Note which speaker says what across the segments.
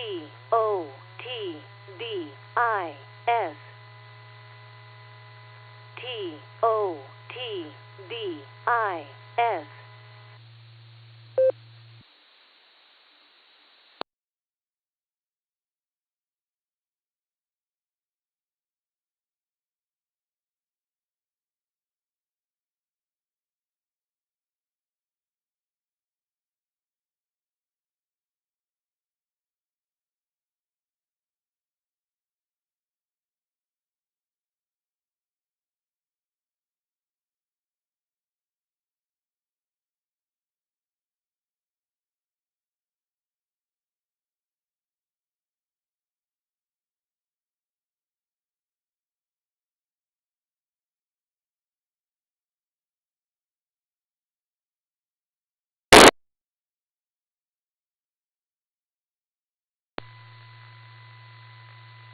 Speaker 1: T-O-T-D-I-S. T-O-T-D-I-S.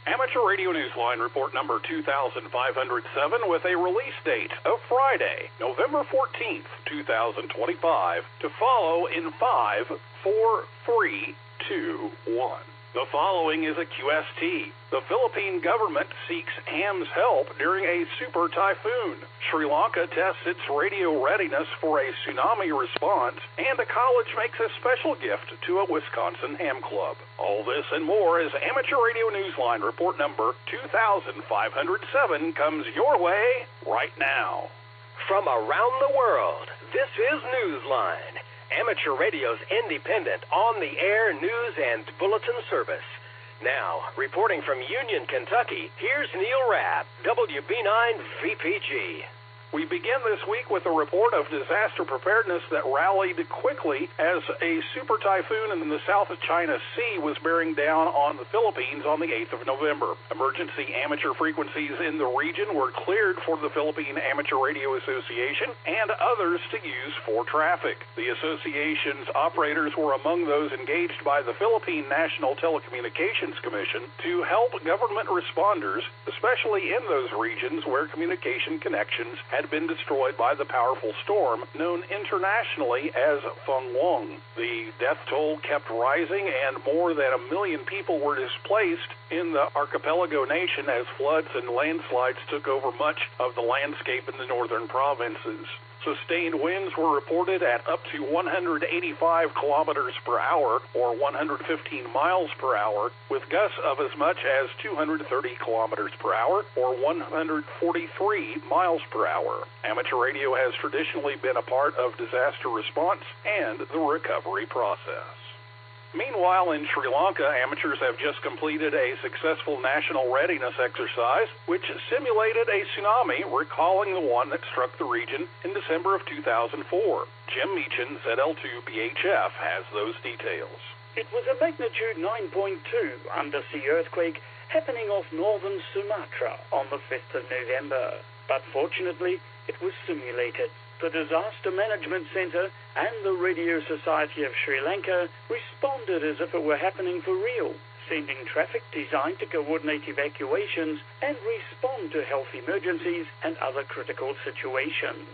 Speaker 2: Amateur Radio Newsline report number 2507 with a release date of Friday, November 14th, 2025, to follow in 5, 4, 3, 2, 1. The following is a QST. The Philippine government seeks ham's help during a super typhoon. Sri Lanka tests its radio readiness for a tsunami response, and a college makes a special gift to a Wisconsin ham club. All this and more as Amateur Radio Newsline report number 2507 comes your way right now.
Speaker 3: From around the world, this is Newsline, Amateur Radio's independent, on-the-air news and bulletin service. Now, reporting from Union, Kentucky, here's Neil Rapp, WB9 VPG.
Speaker 2: We begin this week with a report of disaster preparedness that rallied quickly as a super typhoon in the South China Sea was bearing down on the Philippines on the 8th of November. Emergency amateur frequencies in the region were cleared for the Philippine Amateur Radio Association and others to use for traffic. The association's operators were among those engaged by the Philippine National Telecommunications Commission to help government responders, especially in those regions where communication connections had been destroyed by the powerful storm known internationally as Fengwang. The death toll kept rising and more than 1 million people were displaced in the archipelago nation as floods and landslides took over much of the landscape in the northern provinces. Sustained winds were reported at up to 185 kilometers per hour, or 115 miles per hour, with gusts of as much as 230 kilometers per hour, or 143 miles per hour. Amateur radio has traditionally been a part of disaster response and the recovery process. Meanwhile, in Sri Lanka, amateurs have just completed a successful national readiness exercise, which simulated a tsunami, recalling the one that struck the region in December of 2004. Jim Meechan, ZL2BHF, has those details.
Speaker 4: It was a magnitude 9.2 undersea earthquake happening off northern Sumatra on the 5th of November. But fortunately, it was simulated. The Disaster Management Center and the Radio Society of Sri Lanka responded as if it were happening for real, sending traffic designed to coordinate evacuations and respond to health emergencies and other critical situations.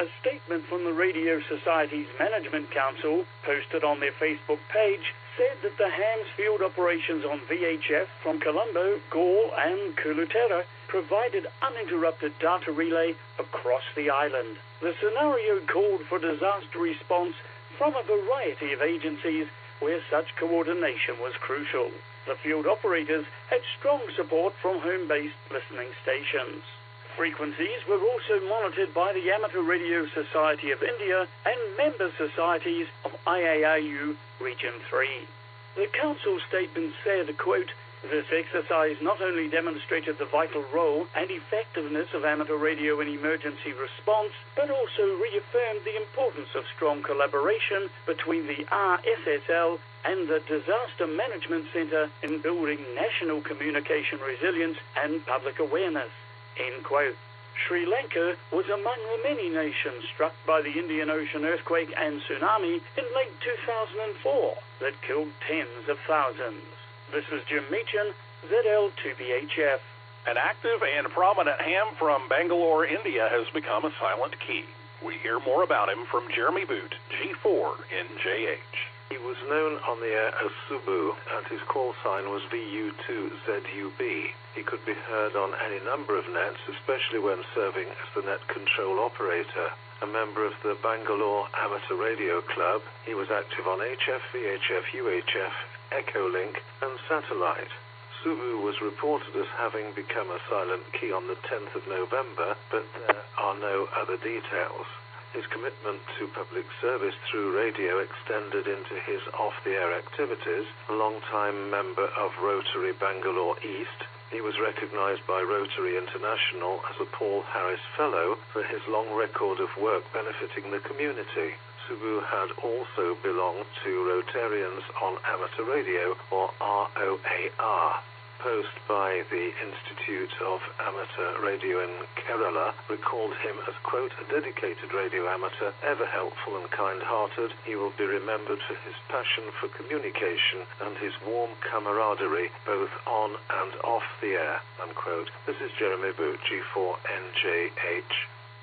Speaker 4: A statement from the Radio Society's Management Council, posted on their Facebook page, said that the hams field operations on VHF from Colombo, Galle and Kulutera provided uninterrupted data relay across the island. The scenario called for disaster response from a variety of agencies where such coordination was crucial. The field operators had strong support from home-based listening stations. Frequencies were also monitored by the Amateur Radio Society of India and member societies of IARU Region 3. The council statement said, quote, "This exercise not only demonstrated the vital role and effectiveness of amateur radio in emergency response, but also reaffirmed the importance of strong collaboration between the RSSL and the Disaster Management Center in building national communication resilience and public awareness." End quote. Sri Lanka was among the many nations struck by the Indian Ocean earthquake and tsunami in late 2004 that killed tens of thousands. This is Jim Meechan, ZL2BHF.
Speaker 2: An active and prominent ham from Bangalore, India has become a silent key. We hear more about him from Jeremy Boot, G4 in JH.
Speaker 1: He was known on the air as Subu, and his call sign was VU2ZUB. He could be heard on any number of nets, especially when serving as the net control operator. A member of the Bangalore Amateur Radio Club, he was active on HF, VHF, UHF, Echolink, and satellite. Subu was reported as having become a silent key on the 10th of November, but there are no other details. His commitment to public service through radio extended into his off-the-air activities. A long-time member of Rotary Bangalore East, he was recognized by Rotary International as a Paul Harris Fellow for his long record of work benefiting the community. Subu had also belonged to Rotarians on Amateur Radio, or ROAR. Post by the Institute of Amateur Radio in Kerala recalled him as, quote, a dedicated radio amateur, ever helpful and kind-hearted. He will be remembered for his passion for communication and his warm camaraderie, both on and off the air, unquote. This is Jeremy Boot, G4NJH.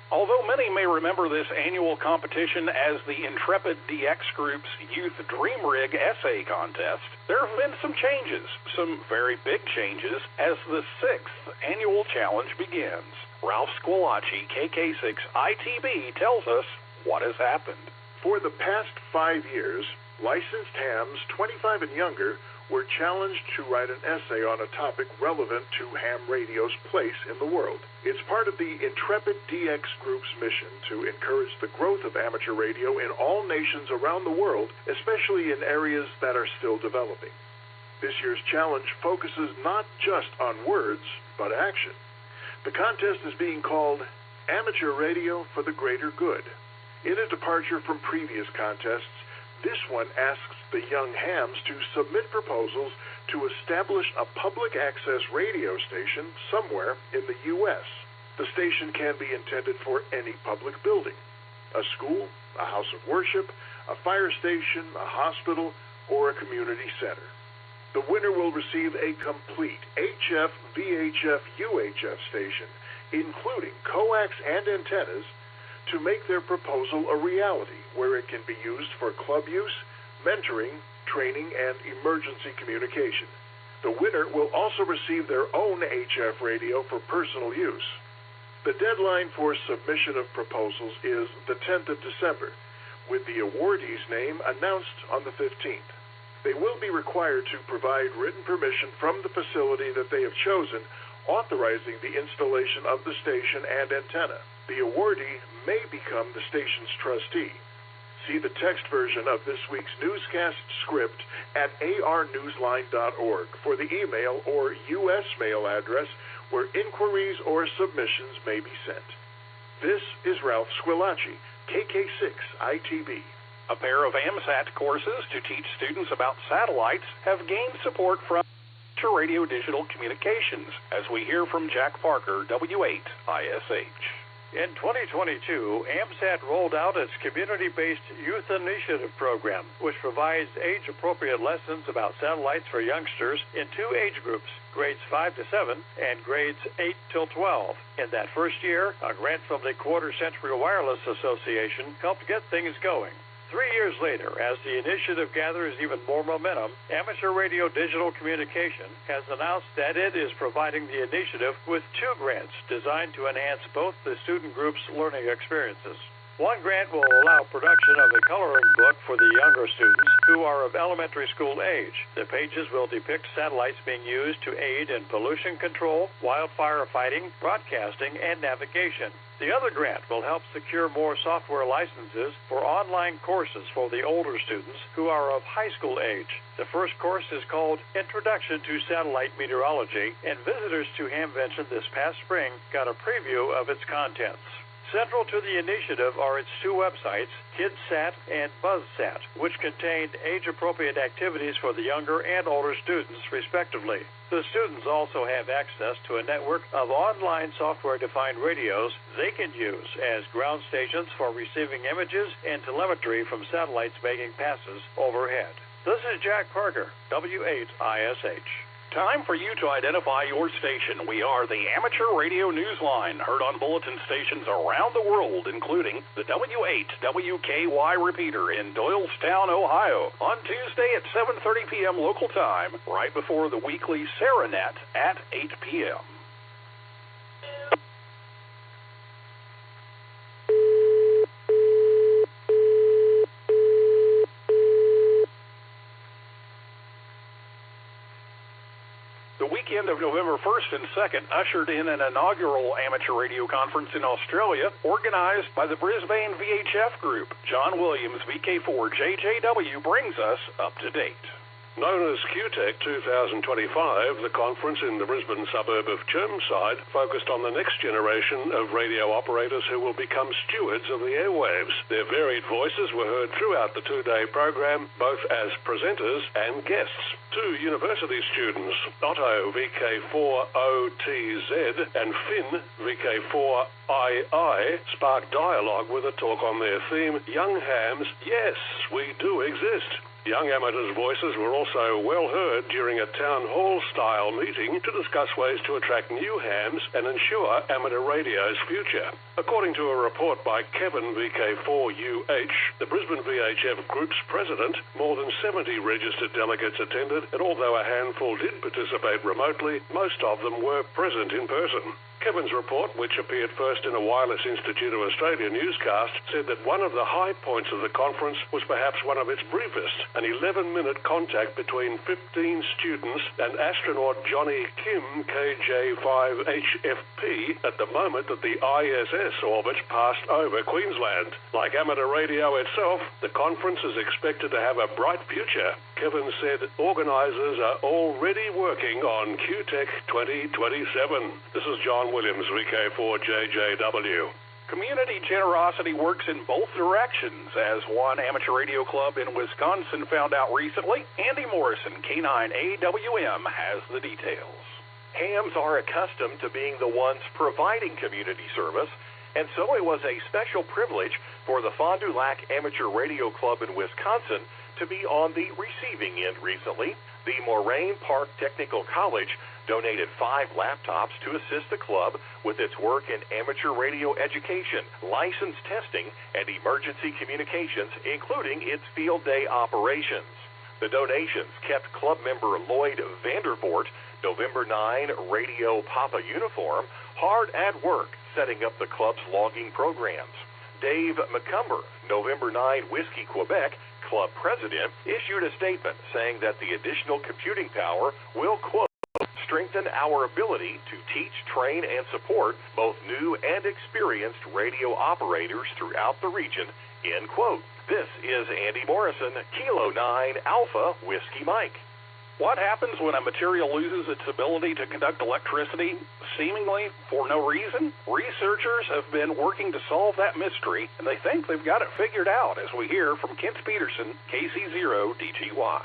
Speaker 2: Although many may remember this annual competition as the Intrepid DX Group's Youth Dream Rig Essay Contest, there have been some changes, some very big changes, as the 6th annual challenge begins. Ralph Squillace, KK6 ITB, tells us what has happened.
Speaker 5: For the past 5 years, licensed hams 25 and younger were challenged to write an essay on a topic relevant to ham radio's place in the world. It's part of the Intrepid DX Group's mission to encourage the growth of amateur radio in all nations around the world, especially in areas that are still developing. This year's challenge focuses not just on words, but action. The contest is being called Amateur Radio for the Greater Good. In a departure from previous contests, this one asks the young hams to submit proposals to establish a public access radio station somewhere in the U.S. The station can be intended for any public building, a school, a house of worship, a fire station, a hospital, or a community center. The winner will receive a complete HF, VHF, UHF station, including coax and antennas, to make their proposal a reality where it can be used for club use, mentoring, training, and emergency communication. The winner will also receive their own HF radio for personal use. The deadline for submission of proposals is the 10th of December, with the awardee's name announced on the 15th. They will be required to provide written permission from the facility that they have chosen, authorizing the installation of the station and antenna. The awardee may become the station's trustee. See the text version of this week's newscast script at arnewsline.org for the email or U.S. mail address where inquiries or submissions may be sent. This is Ralph Squillace, KK6 ITB.
Speaker 2: A pair of AMSAT courses to teach students about satellites have gained support from Radio Digital Communications, as we hear from Jack Parker, W8 ISH.
Speaker 6: In 2022, AMSAT rolled out its community-based Youth Initiative program, which provides age-appropriate lessons about satellites for youngsters in 2 age groups, grades 5 to 7 and grades 8 till 12. In that first year, a grant from the Quarter Century Wireless Association helped get things going. 3 years later, as the initiative gathers even more momentum, Amateur Radio Digital Communication has announced that it is providing the initiative with 2 grants designed to enhance both the student group's learning experiences. One grant will allow production of a coloring book for the younger students who are of elementary school age. The pages will depict satellites being used to aid in pollution control, wildfire fighting, broadcasting, and navigation. The other grant will help secure more software licenses for online courses for the older students who are of high school age. The first course is called Introduction to Satellite Meteorology, and visitors to Hamvention this past spring got a preview of its contents. Central to the initiative are its 2 websites, KidSat and BuzzSat, which contained age-appropriate activities for the younger and older students, respectively. The students also have access to a network of online software-defined radios they can use as ground stations for receiving images and telemetry from satellites making passes overhead. This is Jack Parker, W8 ISH.
Speaker 2: time for you to identify your station. We are the Amateur Radio Newsline, heard on bulletin stations around the world, including the W8 WKY repeater in Doylestown, Ohio, on Tuesday at 7:30 p.m. local time, right before the weekly Serenet at 8 p.m. The weekend of November 1st and 2nd ushered in an inaugural amateur radio conference in Australia organized by the Brisbane VHF Group. John Williams, VK4 JJW, brings us up to date.
Speaker 7: Known as QTech 2025, the conference in the Brisbane suburb of Chermside focused on the next generation of radio operators who will become stewards of the airwaves. Their varied voices were heard throughout the two-day program, both as presenters and guests. Two university students, Otto VK4OTZ and Finn VK4II, sparked dialogue with a talk on their theme, Young Hams, Yes, We Do Exist. Young amateurs' voices were also well heard during a town hall-style meeting to discuss ways to attract new hams and ensure amateur radio's future. According to a report by Kevin VK4UH, the Brisbane VHF Group's president, more than 70 registered delegates attended, and although a handful did participate remotely, most of them were present in person. Kevin's report, which appeared first in a Wireless Institute of Australia newscast, said that one of the high points of the conference was perhaps one of its briefest, an 11-minute contact between 15 students and astronaut Johnny Kim KJ5HFP at the moment that the ISS orbit passed over Queensland. Like amateur radio itself, the conference is expected to have a bright future. Kevin said organisers are already working on QTech 2027. This is John Williams, VK4JJW.
Speaker 2: Community generosity works in both directions, as one amateur radio club in Wisconsin found out recently. Andy Morrison, K9AWM, has the details.
Speaker 8: Hams are accustomed to being the ones providing community service, and so it was a special privilege for the Fond du Lac Amateur Radio Club in Wisconsin to be on the receiving end recently. The Moraine Park Technical College donated 5 laptops to assist the club with its work in amateur radio education, license testing, and emergency communications, including its field day operations. The donations kept club member Lloyd Vandervoort, November 9 Radio Papa uniform, hard at work setting up the club's logging programs. Dave McCumber, November 9 Whiskey Quebec club president, issued a statement saying that the additional computing power will, quote, strengthen our ability to teach, train, and support both new and experienced radio operators throughout the region, end quote. This is Andy Morrison, Kilo 9 Alpha Whiskey Mike.
Speaker 2: What happens when a material loses its ability to conduct electricity, seemingly for no reason? Researchers have been working to solve that mystery, and they think they've got it figured out, as we hear from Kent Peterson, KC0DGY.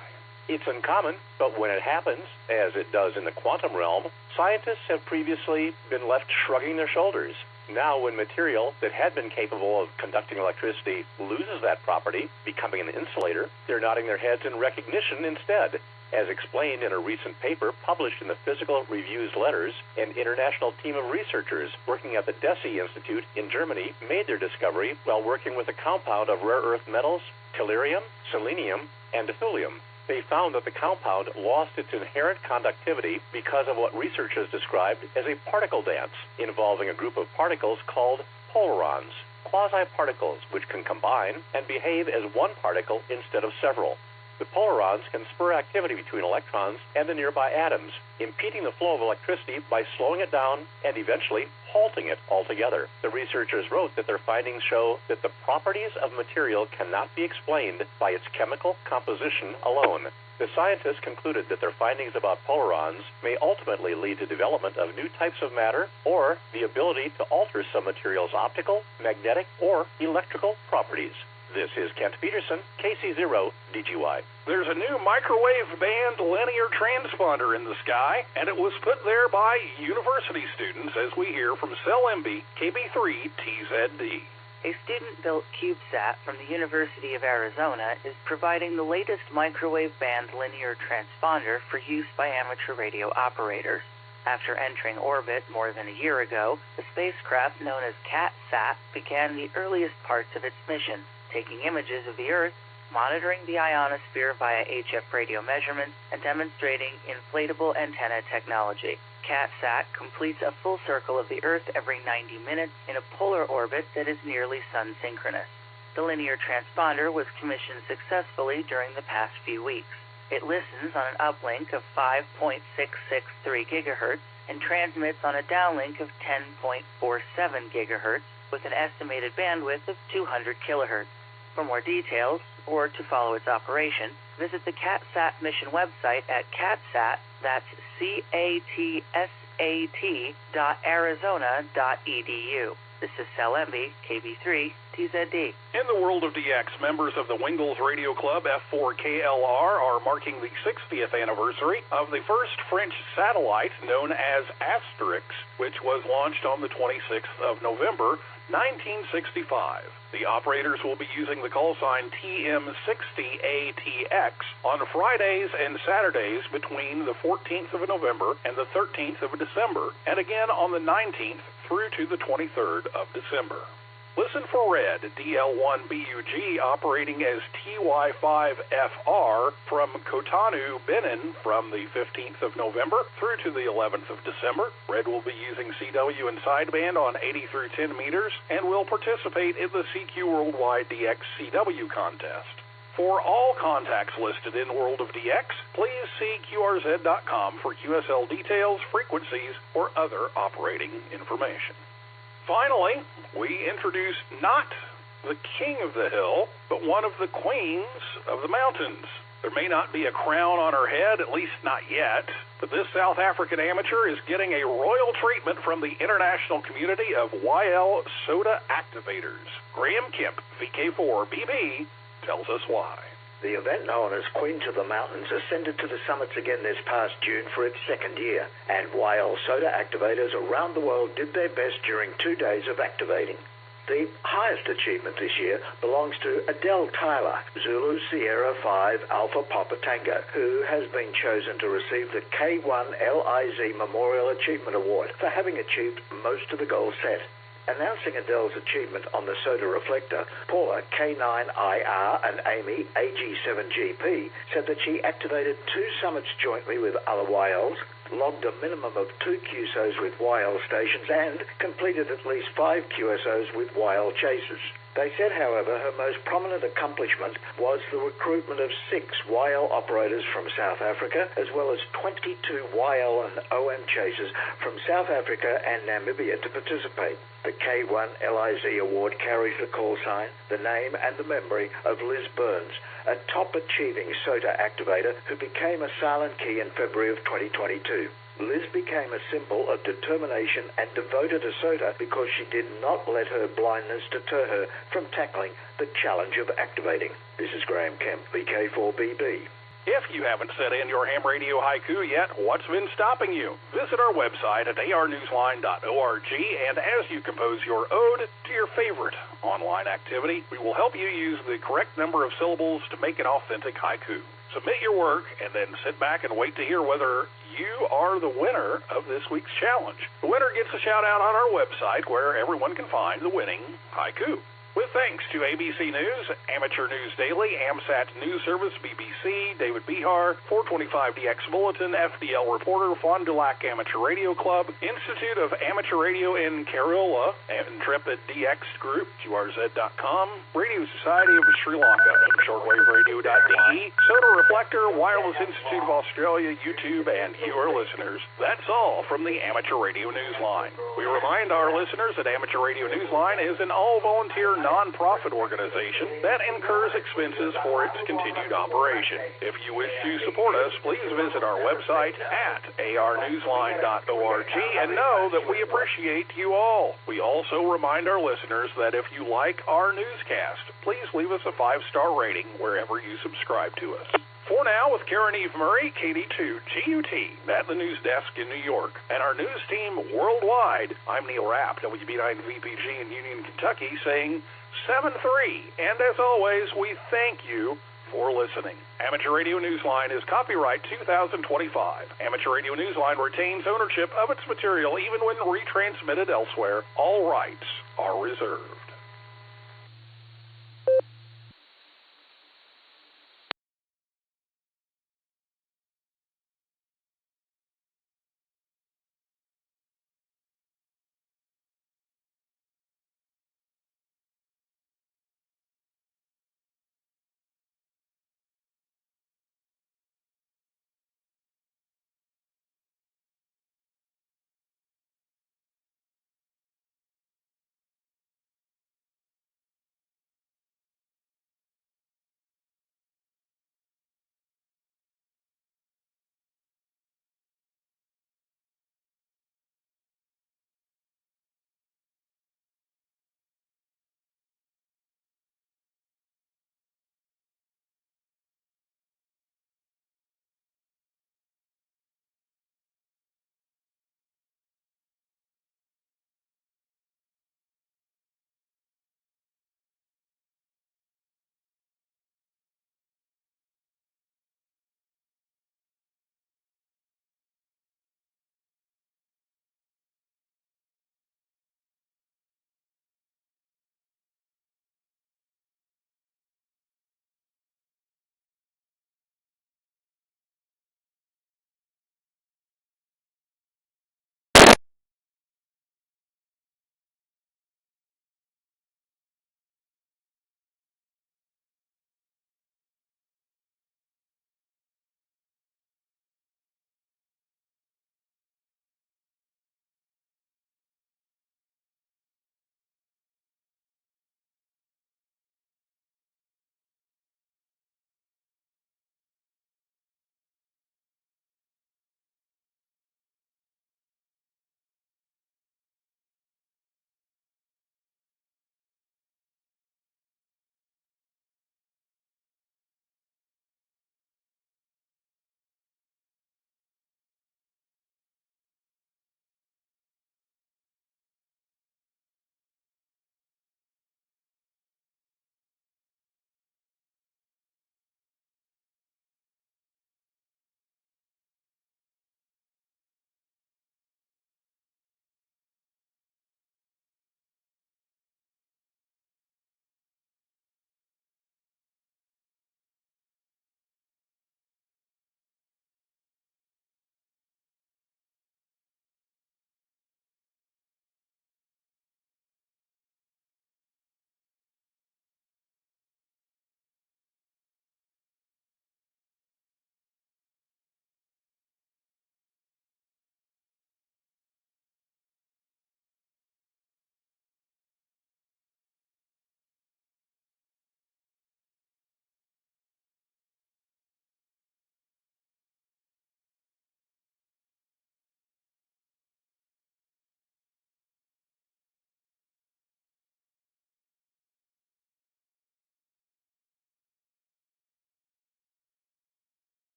Speaker 9: It's uncommon, but when it happens, as it does in the quantum realm, scientists have previously been left shrugging their shoulders. Now, when material that had been capable of conducting electricity loses that property, becoming an insulator, they're nodding their heads in recognition instead. As explained in a recent paper published in the Physical Reviews Letters, an international team of researchers working at the DESI Institute in Germany made their discovery while working with a compound of rare earth metals, tellurium, selenium, and thulium. They found that the compound lost its inherent conductivity because of what researchers described as a particle dance involving a group of particles called polarons, quasi-particles which can combine and behave as one particle instead of several. The polarons can spur activity between electrons and the nearby atoms, impeding the flow of electricity by slowing it down and eventually halting it altogether. The researchers wrote that their findings show that the properties of material cannot be explained by its chemical composition alone. The scientists concluded that their findings about polarons may ultimately lead to development of new types of matter or the ability to alter some materials' optical, magnetic, or electrical properties. This is Kent Peterson, KC0DGY.
Speaker 2: There's a new microwave band linear transponder in the sky, and it was put there by university students, as we hear from CellMB KB3TZD.
Speaker 10: A student-built CubeSat from the University of Arizona is providing the latest microwave band linear transponder for use by amateur radio operators. After entering orbit more than a year ago, the spacecraft known as CatSat began the earliest parts of its mission, taking images of the Earth, monitoring the ionosphere via HF radio measurements, and demonstrating inflatable antenna technology. CatSat completes a full circle of the Earth every 90 minutes in a polar orbit that is nearly sun-synchronous. The linear transponder was commissioned successfully during the past few weeks. It listens on an uplink of 5.663 gigahertz and transmits on a downlink of 10.47 gigahertz with an estimated bandwidth of 200 kilohertz. For more details, or to follow its operation, visit the CatSat mission website at CatSat, that's catsat.arizona.edu. This is Sal Emby, KB3, TZD.
Speaker 2: In the world of DX, members of the Wingles Radio Club F4KLR are marking the 60th anniversary of the first French satellite known as Asterix, which was launched on the 26th of November, 1965. The operators will be using the call sign TM60ATX on Fridays and Saturdays between the 14th of November and the 13th of December, and again on the 19th through to the 23rd of December. Listen for Red, DL1BUG, operating as TY5FR from Cotonou, Benin, from the 15th of November through to the 11th of December. Red will be using CW and sideband on 80 through 10 meters and will participate in the CQ Worldwide DX CW contest. For all contacts listed in World of DX, please see QRZ.com for QSL details, frequencies, or other operating information. Finally, we introduce not the king of the hill, but one of the queens of the mountains. There may not be a crown on her head, at least not yet, but this South African amateur is getting a royal treatment from the international community of YL soda activators. Graham Kemp, VK4BB, tells us why.
Speaker 11: The event known as Queens of the Mountains ascended to the summits again this past June for its second year, and YL soda activators around the world did their best during 2 days of activating. The highest achievement this year belongs to Adele Tyler, Zulu Sierra 5 Alpha Papa Tango, who has been chosen to receive the K1LIZ Memorial Achievement Award for having achieved most of the goals set. Announcing Adele's achievement on the soda reflector, Paula K9IR and Amy AG7GP said that she activated 2 summits jointly with other YLs, logged a minimum of 2 QSOs with YL stations, and completed at least 5 QSOs with YL chasers. They said, however, her most prominent accomplishment was the recruitment of 6 YL operators from South Africa, as well as 22 YL and OM chasers from South Africa and Namibia to participate. The K1LIZ award carries the call sign, the name and the memory of Liz Burns, a top-achieving SOTA activator who became a silent key in February of 2022. Liz became a symbol of determination and devoted to SOTA because she did not let her blindness deter her from tackling the challenge of activating. This is Graham Kemp, VK4BB.
Speaker 2: If you haven't set in your ham radio haiku yet, what's been stopping you? Visit our website at arnewsline.org, and as you compose your ode to your favorite online activity, we will help you use the correct number of syllables to make an authentic haiku. Submit your work, and then sit back and wait to hear whether you are the winner of this week's challenge. The winner gets a shout-out on our website, where everyone can find the winning haiku. With thanks to ABC News, Amateur News Daily, AMSAT News Service, BBC, David Bihar, 425DX Bulletin, FDL Reporter, Fond du Lac Amateur Radio Club, Institute of Amateur Radio in Kerala, Intrepid DX Group, QRZ.com, Radio Society of Sri Lanka, shortwaveradio.de, Soda Reflector, Wireless Institute of Australia, YouTube, and your listeners. That's all from the Amateur Radio Newsline. We remind our listeners that Amateur Radio Newsline is an all-volunteer non-profit organization that incurs expenses for its continued operation. If you wish to support us, please visit our website at arnewsline.org and know that we appreciate you all. We also remind our listeners that if you like our newscast, please leave us a 5-star rating wherever you subscribe to us. For now, with Karen Eve Murray, KD2 GUT, at the news desk in New York, and our news team worldwide, I'm Neil Rapp, WB9VPG in Union, Kentucky, saying 7-3. And as always, we thank you for listening. Amateur Radio Newsline is copyright 2025. Amateur Radio Newsline retains ownership of its material even when retransmitted elsewhere. All rights are reserved.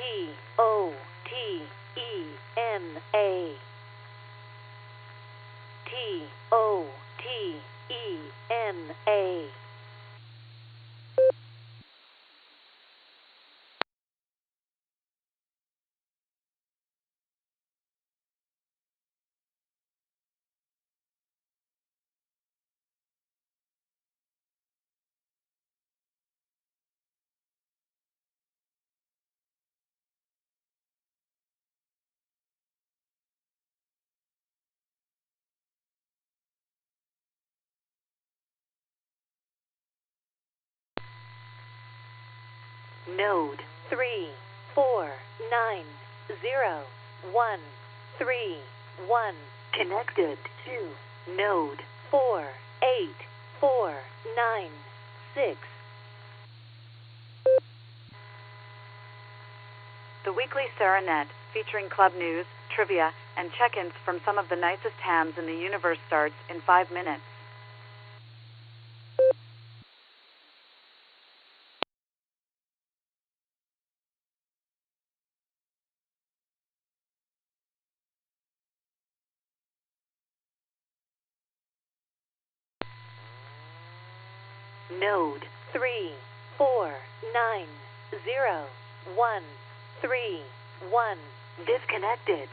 Speaker 12: T-O-T-E-N-A. T-O-T-E-N-A. Node 3490131 connected to Node 48496.
Speaker 13: The weekly Serenet, featuring club news, trivia, and check-ins from some of the nicest hams in the universe, starts in 5 minutes.
Speaker 12: Node 3490131 disconnected.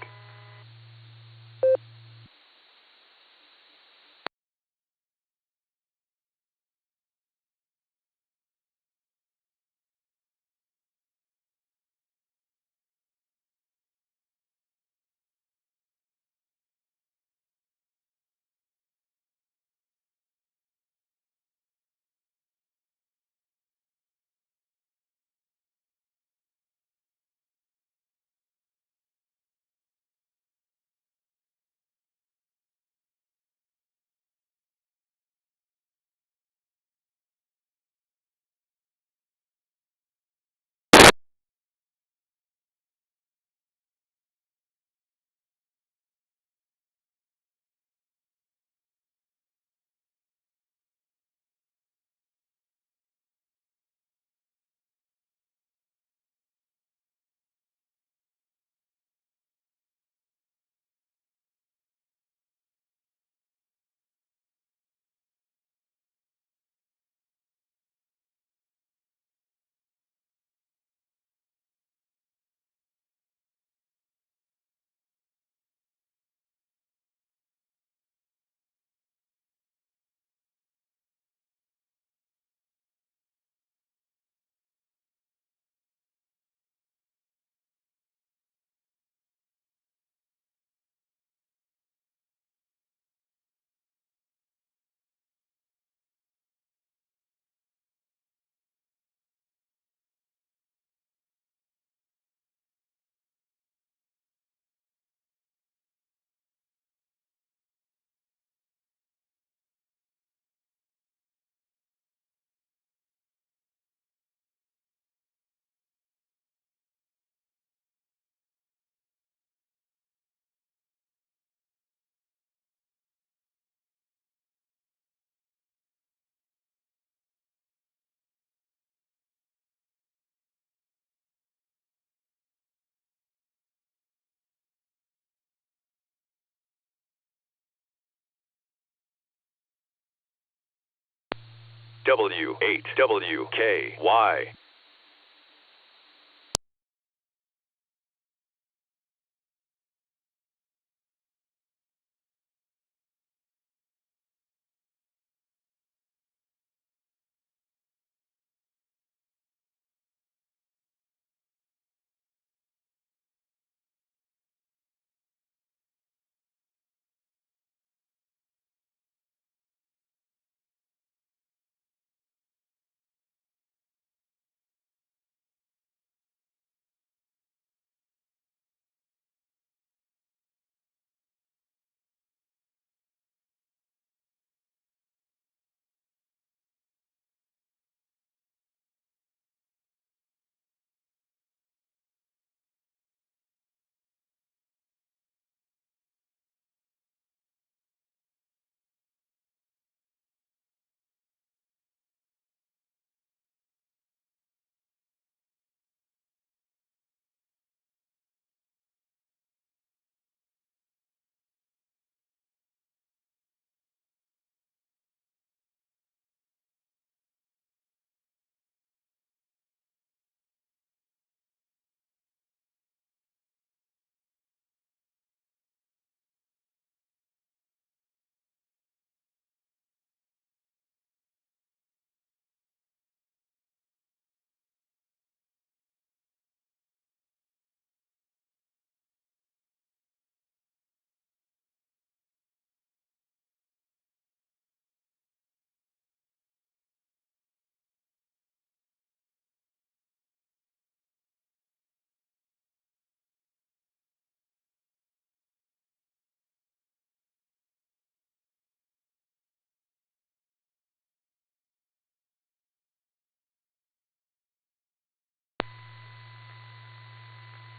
Speaker 14: W8WKY.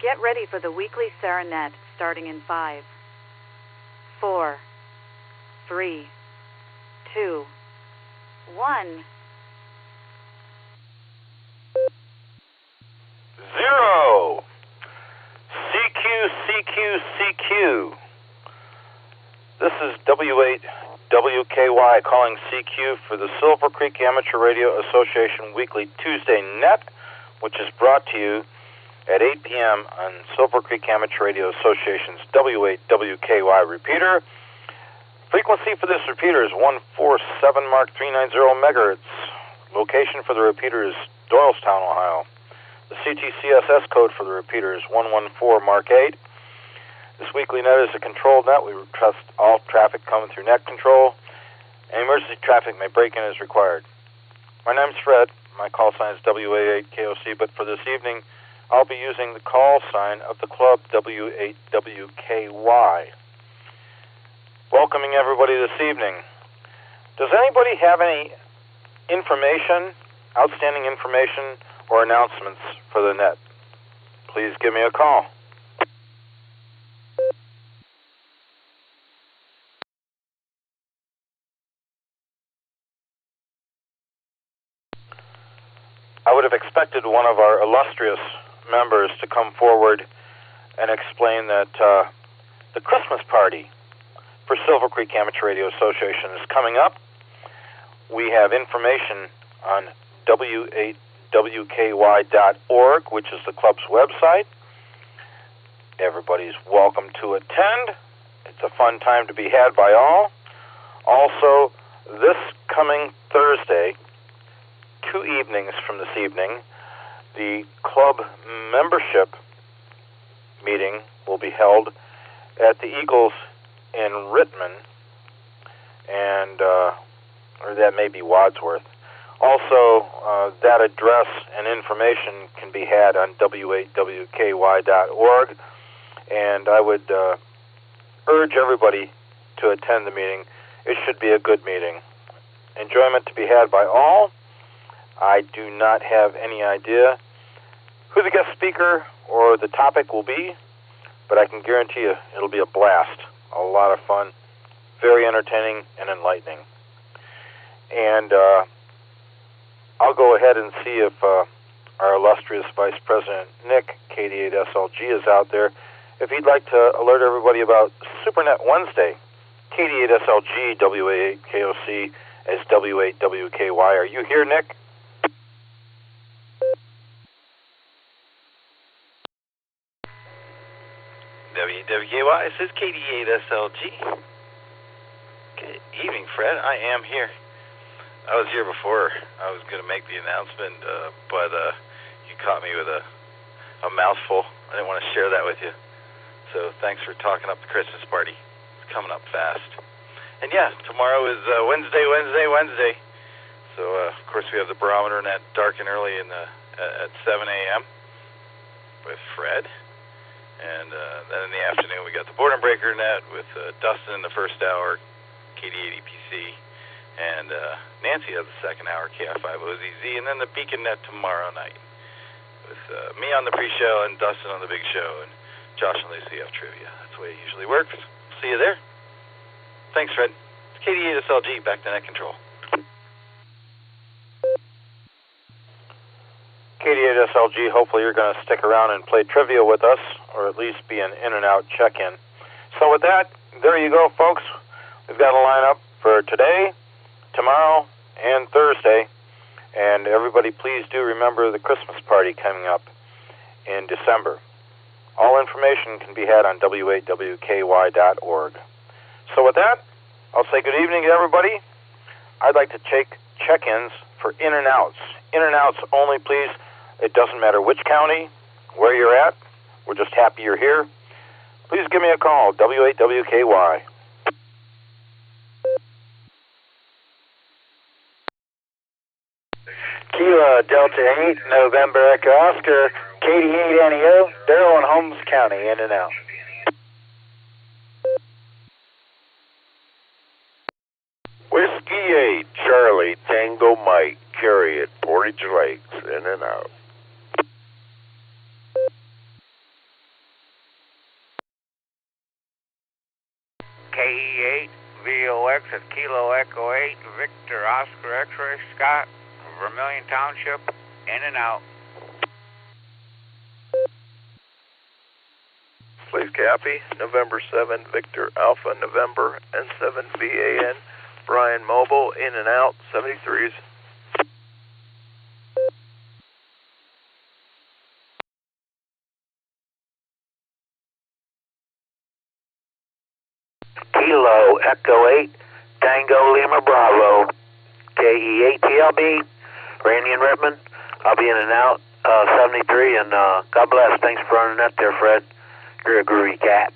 Speaker 13: Get ready for the weekly Serenet starting in 5, 4, 3, 2, 1.
Speaker 14: 0. CQ. This is W8 WKY calling CQ for the Silvercreek Amateur Radio Association Weekly Tuesday Net, which is brought to you at 8 p.m. on Silvercreek Amateur Radio Association's W8 WKY repeater. Frequency for this repeater is 147 Mark 390 megahertz. Location for the repeater is Doylestown, Ohio. The CTCSS code for the repeater is 114 Mark 8. This weekly net is a controlled net. We trust all traffic coming through net control. Any emergency traffic may break in as required. My name is Fred. My call sign is W88KOC, but for this evening, I'll be using the call sign of the club W8WKY. Welcoming everybody this evening. Does anybody have any information, outstanding information, or announcements for the net? Please give me a call. I would have expected one of our illustrious members to come forward and explain that the Christmas party for Silvercreek Amateur Radio Association is coming up. We have information on W8WKY.org, which is the club's website. Everybody's welcome to attend. It's a fun time to be had by all. Also, this coming Thursday, 2 evenings from this evening, the club membership meeting will be held at the Eagles in Rittman, and or that may be Wadsworth. Also, that address and information can be had on W8WKY.org, and I would urge everybody to attend the meeting. It should be a good meeting. Enjoyment to be had by all. I do not have any idea who the guest speaker or the topic will be, but I can guarantee you it'll be a blast, a lot of fun, very entertaining and enlightening. And I'll go ahead and see if our illustrious Vice President Nick, KD8SLG, is out there. If he'd like to alert everybody about SuperNet Wednesday, KD8SLG, W8KOC, as W8WKY. Are you here, Nick?
Speaker 15: WWKY, this is KD8SLG. Good evening, Fred. I am here. I was here before. I was going to make the announcement, but you caught me with a mouthful. I didn't want to share that with you. So thanks for talking up the Christmas party. It's coming up fast. And yeah, tomorrow is Wednesday. So, of course, we have the barometer net dark and early at 7 a.m. with Fred. And then in the afternoon, we got the Boredom Breaker net with Dustin in the first hour, KD80PC, and Nancy has the second hour, KI5OZZ, and then the Beacon net tomorrow night with me on the pre-show and Dustin on the big show, and Josh and Lucy have trivia. That's the way it usually works. See you there. Thanks, Fred. It's KD8SLG, back to net control.
Speaker 14: KD8SLG, hopefully you're going to stick around and play trivia with us, or at least be an in-and-out check-in. So with that, there you go, folks. We've got a lineup for today, tomorrow, and Thursday. And everybody, please do remember the Christmas party coming up in December. All information can be had on W8WKY.org. So with that, I'll say good evening to everybody. I'd like to take check-ins for in-and-outs. In-and-outs only, please. It doesn't matter which county, where you're at. We're just happy you're here. Please give me a call, W8WKY.
Speaker 16: Kilo Delta 8, November Echo Oscar, KD8 NEO, Darrell and Holmes County, in and out.
Speaker 17: Whiskey 8, Charlie, Tango Mike, Carry it, Portage Lakes, in and out.
Speaker 18: KE8 VOX at Kilo Echo 8, Victor Oscar X-Ray Scott, Vermilion Township, in and out.
Speaker 19: Please copy. November 7, Victor Alpha November, N7 VAN, Brian Mobile, in and out, 73s.
Speaker 16: Kilo Echo 8, Tango Lima Bravo, KE8 TLB, Randy and Redmond. I'll be in and out, 73, and God bless. Thanks for running that there, Fred. You're a groovy cat.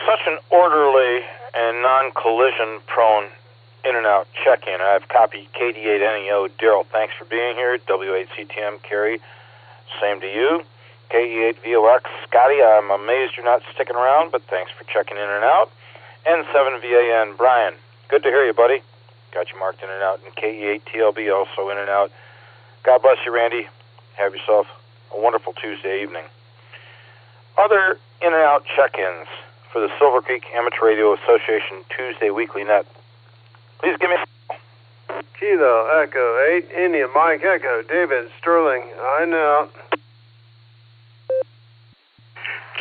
Speaker 14: Such an orderly and non-collision prone in and out check-in. I've copied KD8NEO. Daryl, thanks for being here. W8CTM, Kerry, same to you. KE8VOX, Scotty, I'm amazed you're not sticking around, but thanks for checking in and out. N7VAN, Brian, good to hear you, buddy. Got you marked in and out. And KE8TLB also in and out. God bless you, Randy. Have yourself a wonderful Tuesday evening. Other in and out check-ins for the Silvercreek Amateur Radio Association Tuesday Weekly Net. Please give me a
Speaker 20: Kilo Echo 8, India Mike Echo, David Sterling, I know.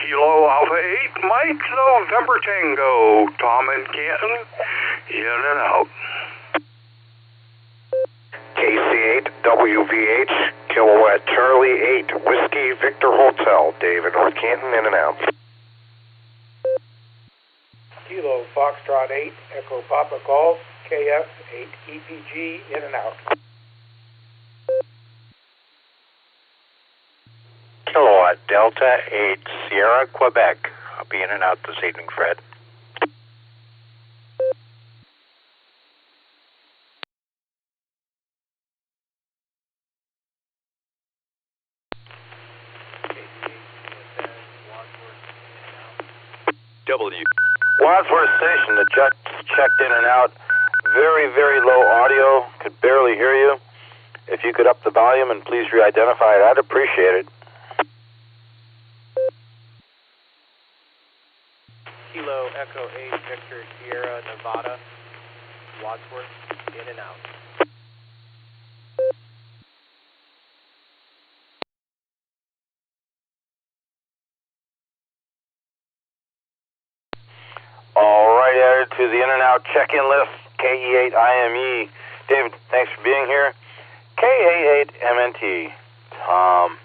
Speaker 21: Kilo Alpha 8, Mike November Tango, Tom and Canton, in and out.
Speaker 17: KC8, WVH, Kilowatt Charlie 8, Whiskey Victor Hotel, David North Canton, in and out.
Speaker 22: Kilo Foxtrot 8, Echo Papa Golf, KF 8, EPG, in and out.
Speaker 17: Kilowatt Delta 8, Sierra, Quebec. I'll be in and out this evening, Fred.
Speaker 14: Wadsworth Station, the just checked in and out. Very, very low audio. Could barely hear you. If you could up the volume and please re-identify it, I'd appreciate it.
Speaker 23: Kilo Echo 8, Victor Sierra, Nevada, Wadsworth, in and out.
Speaker 14: All right, added to the in and out check-in list, KE8IME. David, thanks for being here. KA8MNT. Tom,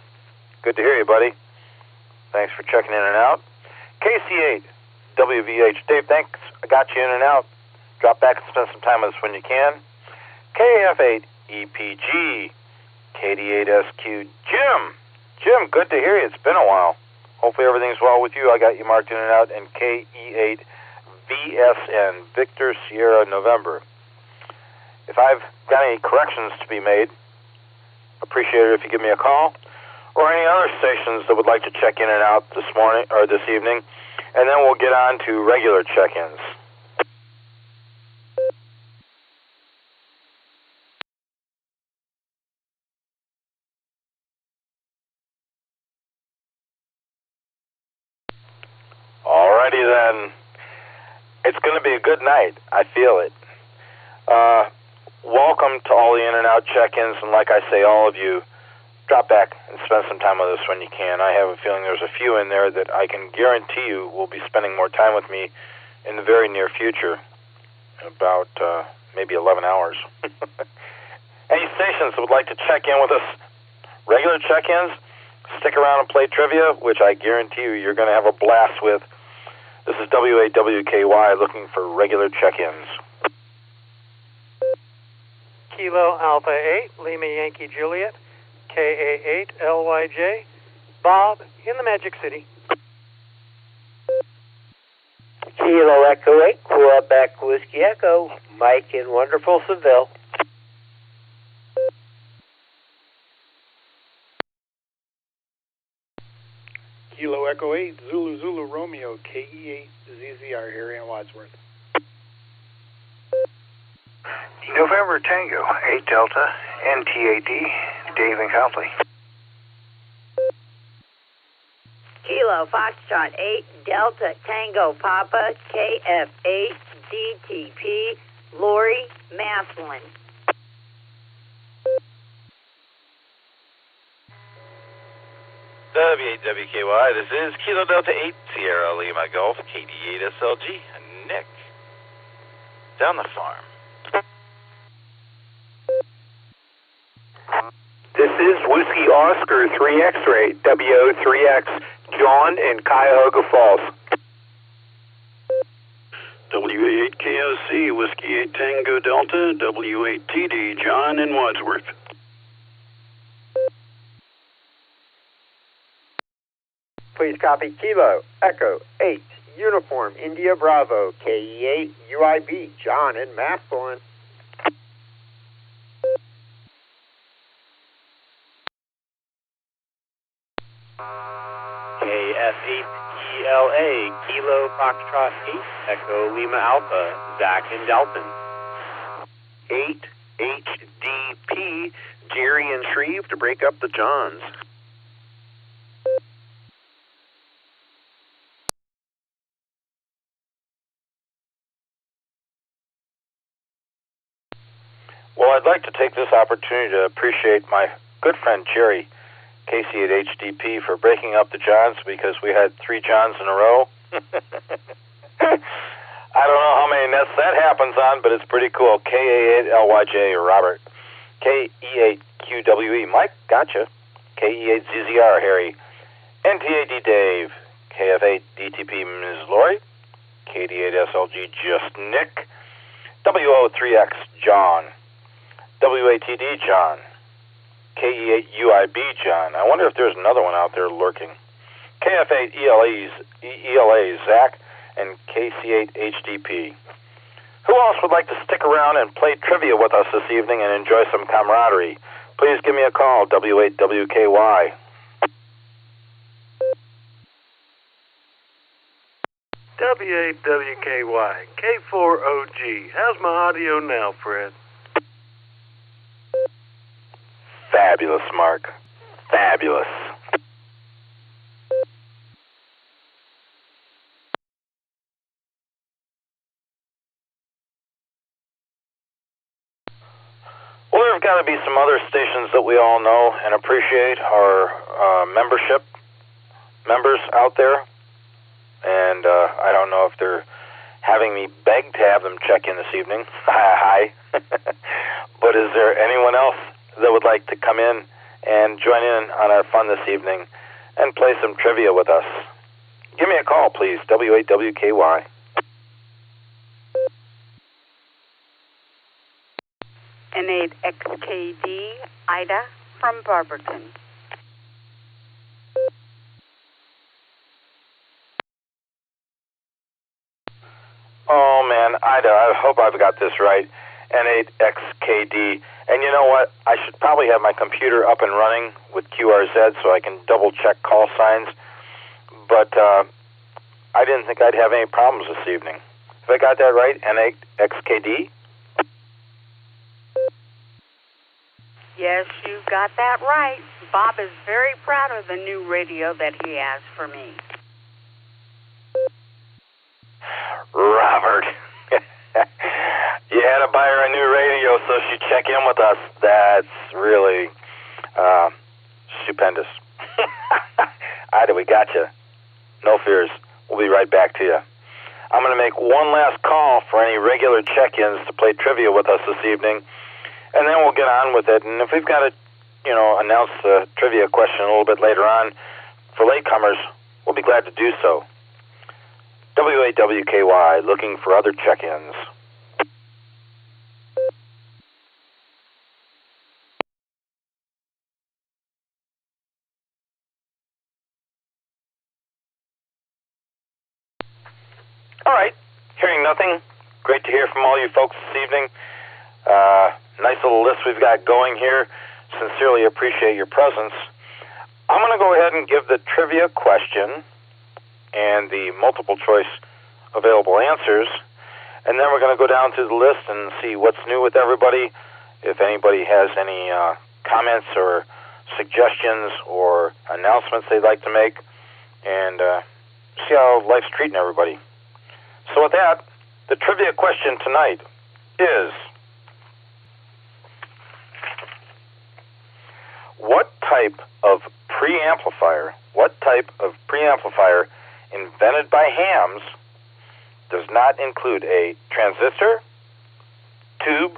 Speaker 14: good to hear you, buddy. Thanks for checking in and out. KC8 WVH. Dave, thanks. I got you in and out. Drop back and spend some time with us when you can. KF8 EPG. KD8SQ. Jim, good to hear you. It's been a while. Hopefully everything's well with you. I got you marked in and out. And KE8 VSN, Victor Sierra November. If I've got any corrections to be made, appreciate it if you give me a call, or any other stations that would like to check in and out this morning or this evening, and then we'll get on to regular check-ins. Alrighty then. It's going to be a good night. I feel it. Welcome to all the in and out check-ins, and like I say, all of you, drop back and spend some time with us when you can. I have a feeling there's a few in there that I can guarantee you will be spending more time with me in the very near future, about maybe 11 hours. Any stations that would like to check in with us, regular check-ins, stick around and play trivia, which I guarantee you you're going to have a blast with. This is WAWKY looking for regular check-ins.
Speaker 22: Kilo Alpha 8, Lima Yankee Juliet, KA8 LYJ, Bob in the Magic City.
Speaker 24: Kilo Echo 8, Quebec Whiskey Echo, Mike in wonderful Seville.
Speaker 22: Kilo Echo 8, Zulu Romeo, KE8 ZZR here in Wadsworth.
Speaker 21: November Tango, 8 Delta, NTAD, Dave and Copley.
Speaker 1: Kilo Foxtrot 8 Delta Tango Papa KF8 DTP Lori Maslin.
Speaker 15: W8WKY, this is Kilo Delta 8 Sierra Lima Golf KD8 SLG. Nick, down the farm.
Speaker 3: This is Whiskey Oscar 3 X-Ray, WO3X, John in Cuyahoga Falls.
Speaker 4: W8KOC, Whiskey 8 Tango Delta, W8TD, John in Wadsworth.
Speaker 5: Please copy Kilo Echo 8 Uniform India Bravo KE8 UIB, John in Maslin.
Speaker 25: KF8ELA, Kilo Foxtrot 8, Echo Lima Alpha, Zach in Dalton.
Speaker 26: 8HDP, Jerry and Shreve to break up the Johns.
Speaker 14: Well, I'd like to take this opportunity to appreciate my good friend Jerry Casey at HDP for breaking up the Johns because we had 3 Johns in a row. I don't know how many nets that happens on, but it's pretty cool. KA8LYJ, Robert. KE8QWE, Mike, gotcha. KE8ZZR, Harry. NTAD, Dave. KF8DTP, Ms. Lori. KD8SLG, just Nick. WO3X, John. WATD, John. KE8UIB, John. I wonder if there's another one out there lurking. KF8ELA, Zach, and KC8HDP. Who else would like to stick around and play trivia with us this evening and enjoy some camaraderie? Please give me a call, W8WKY.
Speaker 20: W8WKY, K4OG. How's my audio now, Fred?
Speaker 14: Fabulous, Mark. Fabulous. Well, there's got to be some other stations that we all know and appreciate, our members out there. And I don't know if they're having me beg to have them check in this evening. Hi. But is there anyone else that would like to come in and join in on our fun this evening and play some trivia with us? Give me a call, please, W8WKY.
Speaker 27: N8XKD, Ida from Barberton.
Speaker 14: Oh, man, Ida, I hope I've got this right. N8XKD. And you know what? I should probably have my computer up and running with QRZ so I can double-check call signs. But I didn't think I'd have any problems this evening. Have I got that right? N8XKD?
Speaker 27: Yes, you got that right. Bob is very proud of the new radio that he has for me.
Speaker 14: Robert. You had to buy her a new radio so she'd check in with us. That's really stupendous. Ida, we got you. No fears. We'll be right back to you. I'm going to make one last call for any regular check-ins to play trivia with us this evening, and then we'll get on with it. And if we've got to, announce the trivia question a little bit later on for latecomers, we'll be glad to do so. W8WKY, looking for other check-ins. All right, hearing nothing. Great to hear from all you folks this evening. Nice little list we've got going here. Sincerely appreciate your presence. I'm going to go ahead and give the trivia question and the multiple choice available answers, And then we're going to go down through the list and see what's new with everybody. If anybody has any comments or suggestions or announcements they'd like to make, and see how life's treating everybody. So with that, the trivia question tonight is, what type of preamplifier invented by hams does not include a transistor, tube,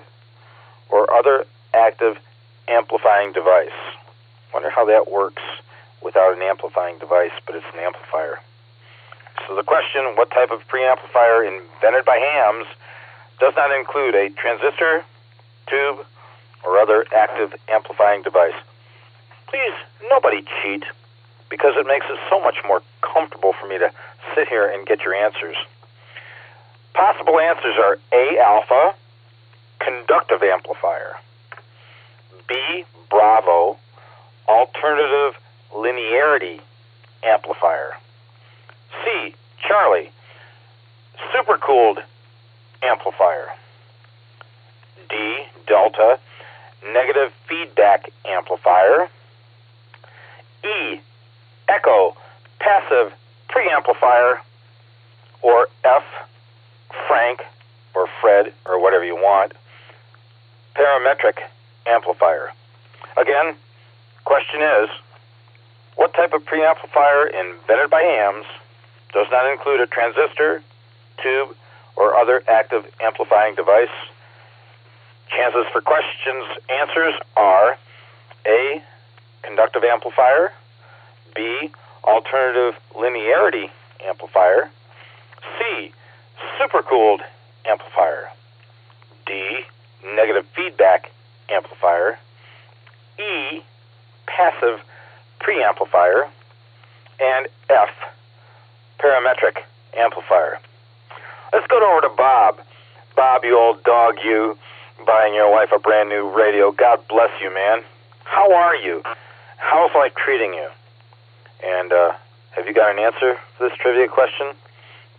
Speaker 14: or other active amplifying device? Wonder how that works without an amplifying device, but it's an amplifier. So the question, what type of preamplifier invented by hams does not include a transistor, tube, or other active amplifying device? Please, nobody cheat, because it makes it so much more comfortable for me to sit here and get your answers. Possible answers are A, alpha, conductive amplifier; B, Bravo, alternative linearity amplifier; C, Charlie, supercooled amplifier; D, Delta, negative feedback amplifier; E, Echo, passive preamplifier; or F, Frank, or Fred, or whatever you want, parametric amplifier. Again, question is, what type of preamplifier invented by hams does not include a transistor, tube, or other active amplifying device? Chances for questions answers are A, conductive amplifier; B, alternative linearity amplifier; C, supercooled amplifier; D, negative feedback amplifier; E, passive preamplifier; and F, parametric amplifier. Let's go over to Bob. Bob, you old dog, you, buying your wife a brand new radio. God bless you, man. How are you? How's life treating you? And have you got an answer for this trivia question?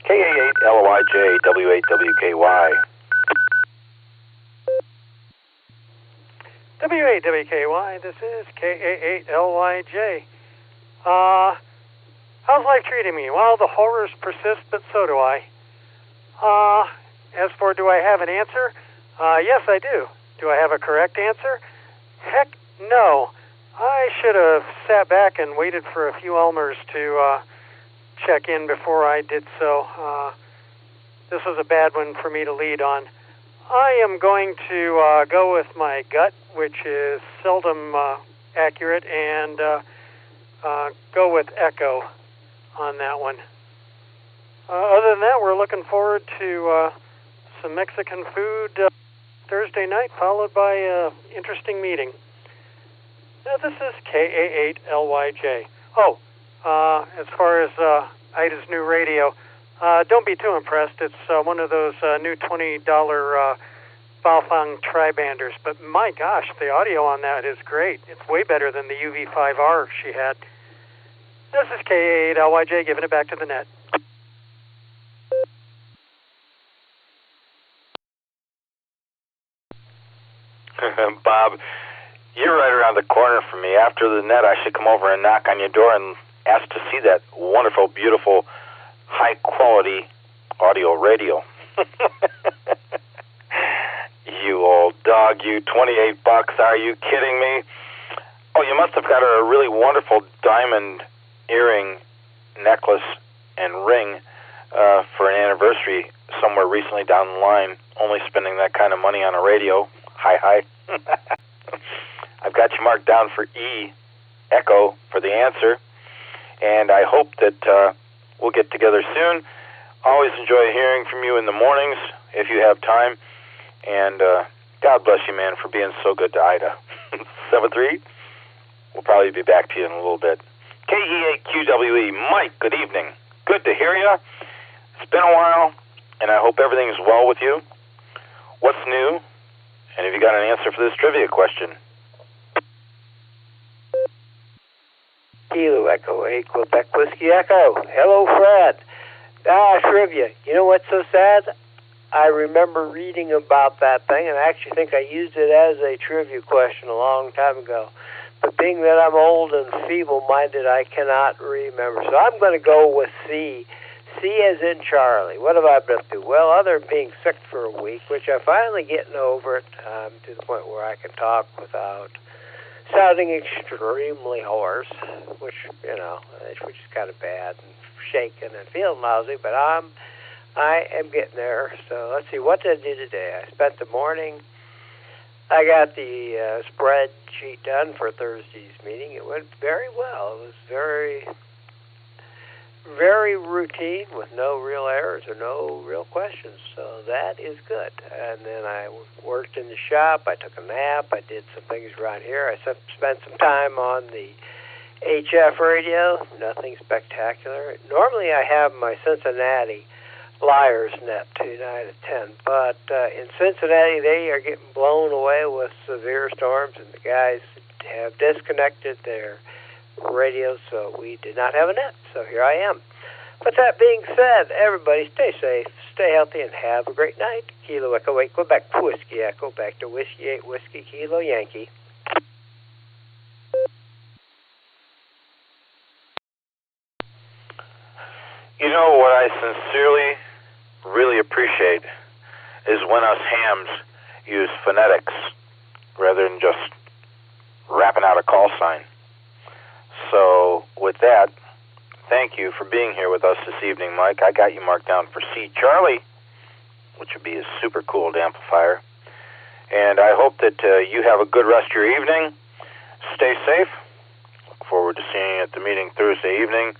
Speaker 14: KA8LYJ W8WKY.
Speaker 22: W8WKY, this is KA8LYJ. How's life treating me? Well, the horrors persist, but so do I. As for do I have an answer? Yes, I do. Do I have a correct answer? Heck, no. I should have sat back and waited for a few Elmers to check in before I did so. This was a bad one for me to lead on. I am going to go with my gut, which is seldom accurate, and go with Echo on that one. Other than that, we're looking forward to some Mexican food Thursday night, followed by an interesting meeting. Now, this is KA8LYJ. Oh, as far as Ida's new radio, don't be too impressed. It's one of those new $20 Baofeng tri-banders. But my gosh, the audio on that is great. It's way better than the UV5R she had. This is KA8LYJ giving it back to the net.
Speaker 14: Bob, you're right around the corner from me. After the net, I should come over and knock on your door and ask to see that wonderful, beautiful, high-quality audio radio. You old dog, you, $28. Are you kidding me? Oh, you must have got her a really wonderful diamond earring, necklace, and ring for an anniversary somewhere recently down the line, only spending that kind of money on a radio. Hi. I've got you marked down for E, Echo, for the answer, and I hope that we'll get together soon. Always enjoy hearing from you in the mornings if you have time, and God bless you, man, for being so good to Ida. 7-3, we'll probably be back to you in a little bit. KE8QWE, Mike, good evening. Good to hear you. It's been a while, and I hope everything is well with you. What's new? And have you got an answer for this trivia question?
Speaker 24: Kilo Echo 8, Quebec Whiskey Echo. Hello, Fred. Trivia. You know what's so sad? I remember reading about that thing, and I actually think I used it as a trivia question a long time ago. But being that I'm old and feeble-minded, I cannot remember. So I'm going to go with C. C as in Charlie. What have I been up to? Well, other than being sick for a week, which I'm finally getting over it to the point where I can talk without sounding extremely hoarse, which is kind of bad, and shaking and feeling lousy, but I am getting there. So let's see, what did I do today? I spent the morning, I got the spreadsheet done for Thursday's meeting. It went very well. It was very, very routine with no real errors or no real questions. So that is good. And then I worked in the shop. I took a nap. I did some things around here. I spent some time on the HF radio. Nothing spectacular. Normally I have my Cincinnati Liars net tonight at 10, but in Cincinnati they are getting blown away with severe storms, and the guys have disconnected their radios, so we did not have a net. So here I am. But that being said, everybody stay safe, stay healthy, and have a great night. Kilo Echo 8, Quebec Whiskey Echo, back to Whiskey 8 Whiskey Kilo Yankee.
Speaker 14: You know what I sincerely really appreciate is when us hams use phonetics rather than just rapping out a call sign. So with that, thank you for being here with us this evening, Mike. I got you marked down for C. Charlie, which would be a super cooled amplifier. And I hope that you have a good rest of your evening. Stay safe. Look forward to seeing you at the meeting Thursday evening.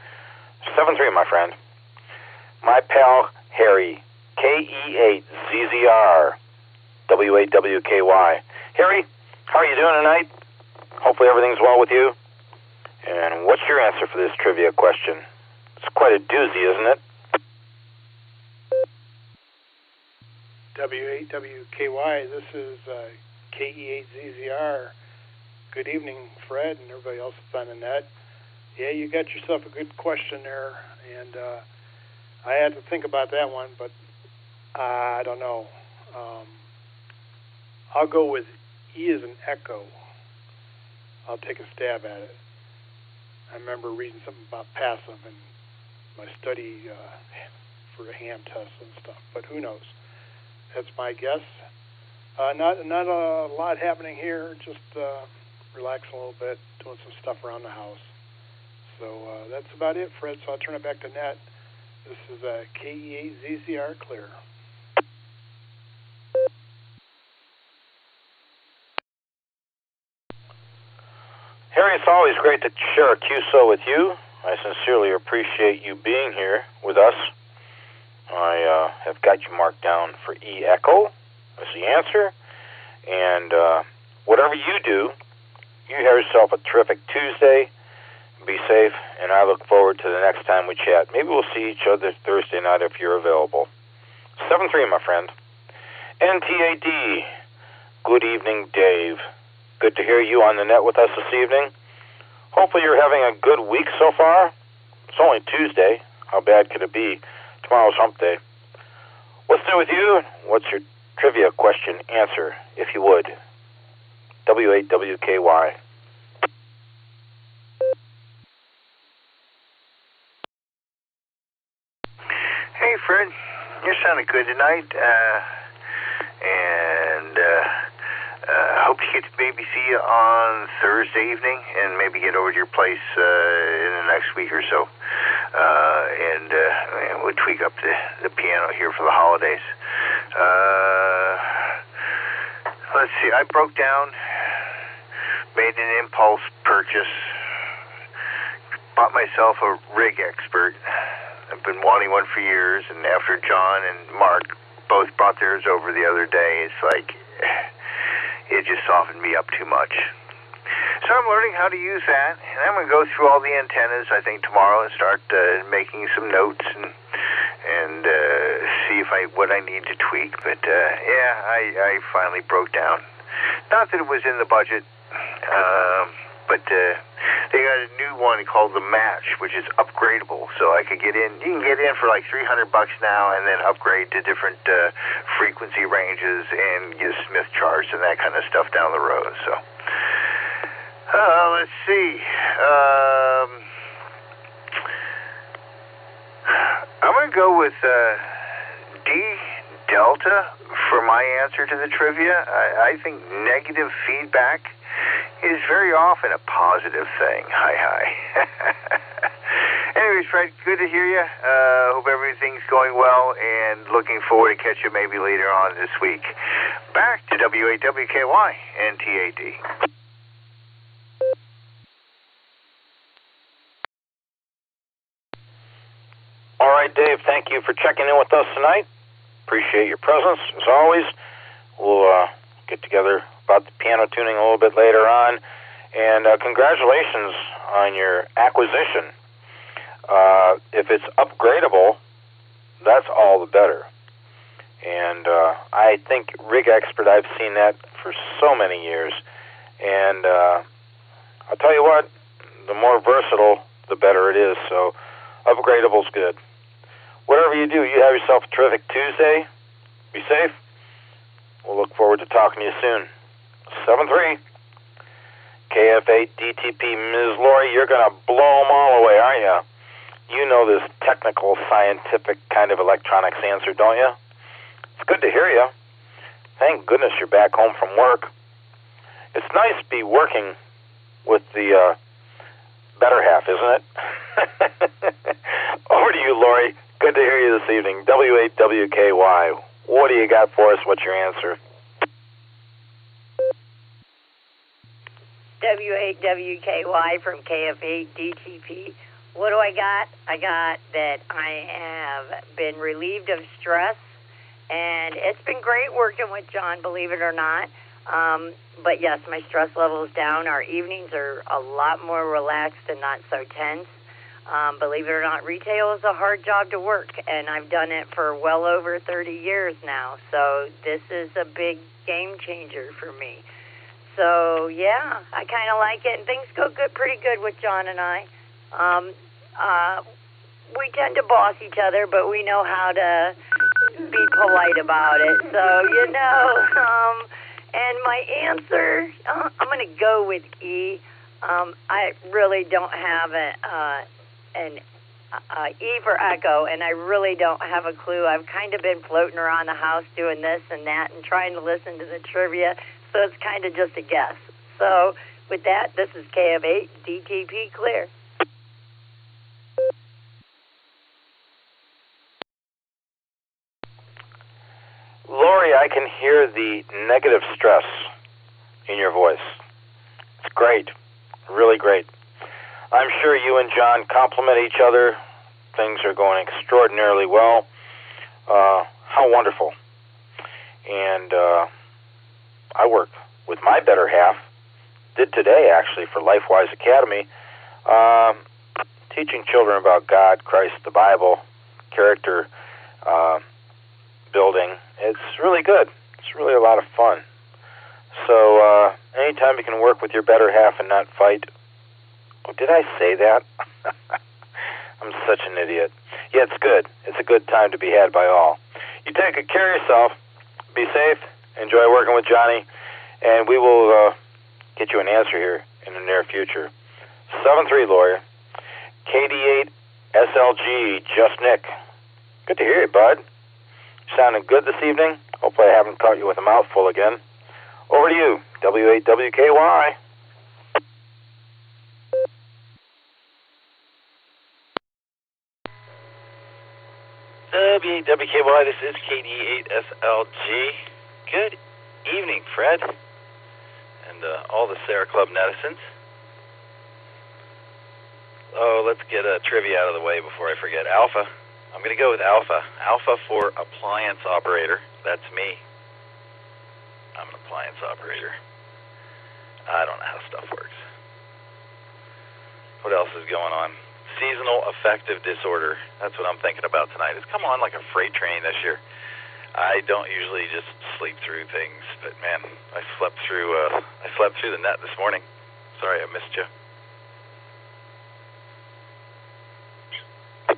Speaker 14: 7-3, my friend. My pal Harry, KE8 ZZR, W8WKY. Harry, how are you doing tonight? Hopefully everything's well with you. And what's your answer for this trivia question? It's quite a doozy, isn't it?
Speaker 2: W8WKY, this is KE8 ZZR. Good evening, Fred, and everybody else that's on the net. Yeah, you got yourself a good question there, and I had to think about that one, but I don't know. I'll go with E as an echo. I'll take a stab at it. I remember reading something about passive in my study for the ham tests and stuff, but who knows? That's my guess. Not a lot happening here, just relaxing a little bit, doing some stuff around the house. So that's about it, Fred, so I'll turn it back to Net. This is KE8 ZZR clear.
Speaker 14: Harry, it's always great to share a QSO with you. I sincerely appreciate you being here with us. I have got you marked down for E Echo as the answer. And whatever you do, you have yourself a terrific Tuesday. Be safe, and I look forward to the next time we chat. Maybe we'll see each other Thursday night if you're available. 7-3, my friend. NTAD, good evening, Dave. Good to hear you on the net with us this evening. Hopefully you're having a good week so far. It's only Tuesday. How bad could it be? Tomorrow's hump day. What's new with you? What's your trivia question answer, if you would? W8WKY.
Speaker 6: Hey, Fred. You're sounding good tonight. Hope to get to maybe see you on Thursday evening and maybe get over to your place in the next week or so. And we'll tweak up the piano here for the holidays. Let's see. I broke down, made an impulse purchase, bought myself a rig expert. I've been wanting one for years, and after John and Mark both brought theirs over the other day, it's like it just softened me up too much. So I'm learning how to use that, and I'm going to go through all the antennas, I think, tomorrow and start making some notes and see what I need to tweak. But, I finally broke down. Not that it was in the budget, but They got a new one called the Match, which is upgradable. So I could get in. You can get in for like $300 now, and then upgrade to different frequency ranges and get Smith charts and that kind of stuff down the road. So let's see. I'm going to go with D Delta for my answer to the trivia. I think negative feedback is very often a positive thing. Hi. Anyways, Fred, good to hear you. Hope everything's going well, and looking forward to catch you maybe later on this week. Back to W8WKY and TAD.
Speaker 14: All right, Dave, thank you for checking in with us tonight. Appreciate your presence, as always. We'll get together about the piano tuning a little bit later on. And congratulations on your acquisition. If it's upgradable, that's all the better. And I think Rig Expert, I've seen that for so many years. And I'll tell you what, the more versatile, the better it is. So upgradable's good. Whatever you do, you have yourself a terrific Tuesday. Be safe. We'll look forward to talking to you soon. 7-3. KF8 DTP. Ms. Lori, you're going to blow them all away, aren't you? You know this technical, scientific kind of electronics answer, don't you? It's good to hear you. Thank goodness you're back home from work. It's nice to be working with the better half, isn't it? Over to you, Lori. Good to hear you this evening. W8WKY. What do you got for us? What's your answer?
Speaker 1: W8WKY from KF8 DTP. What do I got? I got that I have been relieved of stress, and it's been great working with John, believe it or not. But yes, my stress level is down. Our evenings are a lot more relaxed and not so tense. Believe it or not, retail is a hard job to work, and I've done it for well over 30 years now. So this is a big game changer for me. So yeah, I kind of like it, and things go pretty good with John and I. We tend to boss each other, but we know how to be polite about it. So and my answer, I'm going to go with E. I really don't have an E for echo, and I really don't have a clue. I've kind of been floating around the house doing this and that and trying to listen to the trivia, so it's kind of just a guess. So with that, this is KF8 DTP clear.
Speaker 14: Lori, I can hear the negative stress in your voice. It's great, really great. I'm sure you and John complement each other. Things are going extraordinarily well. How wonderful. And I work with my better half, did today actually for LifeWise Academy, teaching children about God, Christ, the Bible, character building. It's really good. It's really a lot of fun. So anytime you can work with your better half and not fight. Oh, did I say that? I'm such an idiot. Yeah, it's good. It's a good time to be had by all. You take good care of yourself. Be safe. Enjoy working with Johnny. And we will get you an answer here in the near future. 7-3, lawyer. KD8 SLG, Just Nick. Good to hear you, bud. Sounding good this evening. Hopefully I haven't caught you with a mouthful again. Over to you, W8WKY.
Speaker 15: W8WKY, this is KD8SLG. Good evening, Fred, and all the Sarah Club netizens. Oh, let's get a trivia out of the way before I forget. Alpha. I'm going to go with Alpha. Alpha for appliance operator. That's me. I'm an appliance operator. I don't know how stuff works. What else is going on? Seasonal affective disorder. That's what I'm thinking about tonight. It's come on like a freight train this year. I don't usually just sleep through things, but man, I slept through the net this morning. Sorry I missed you.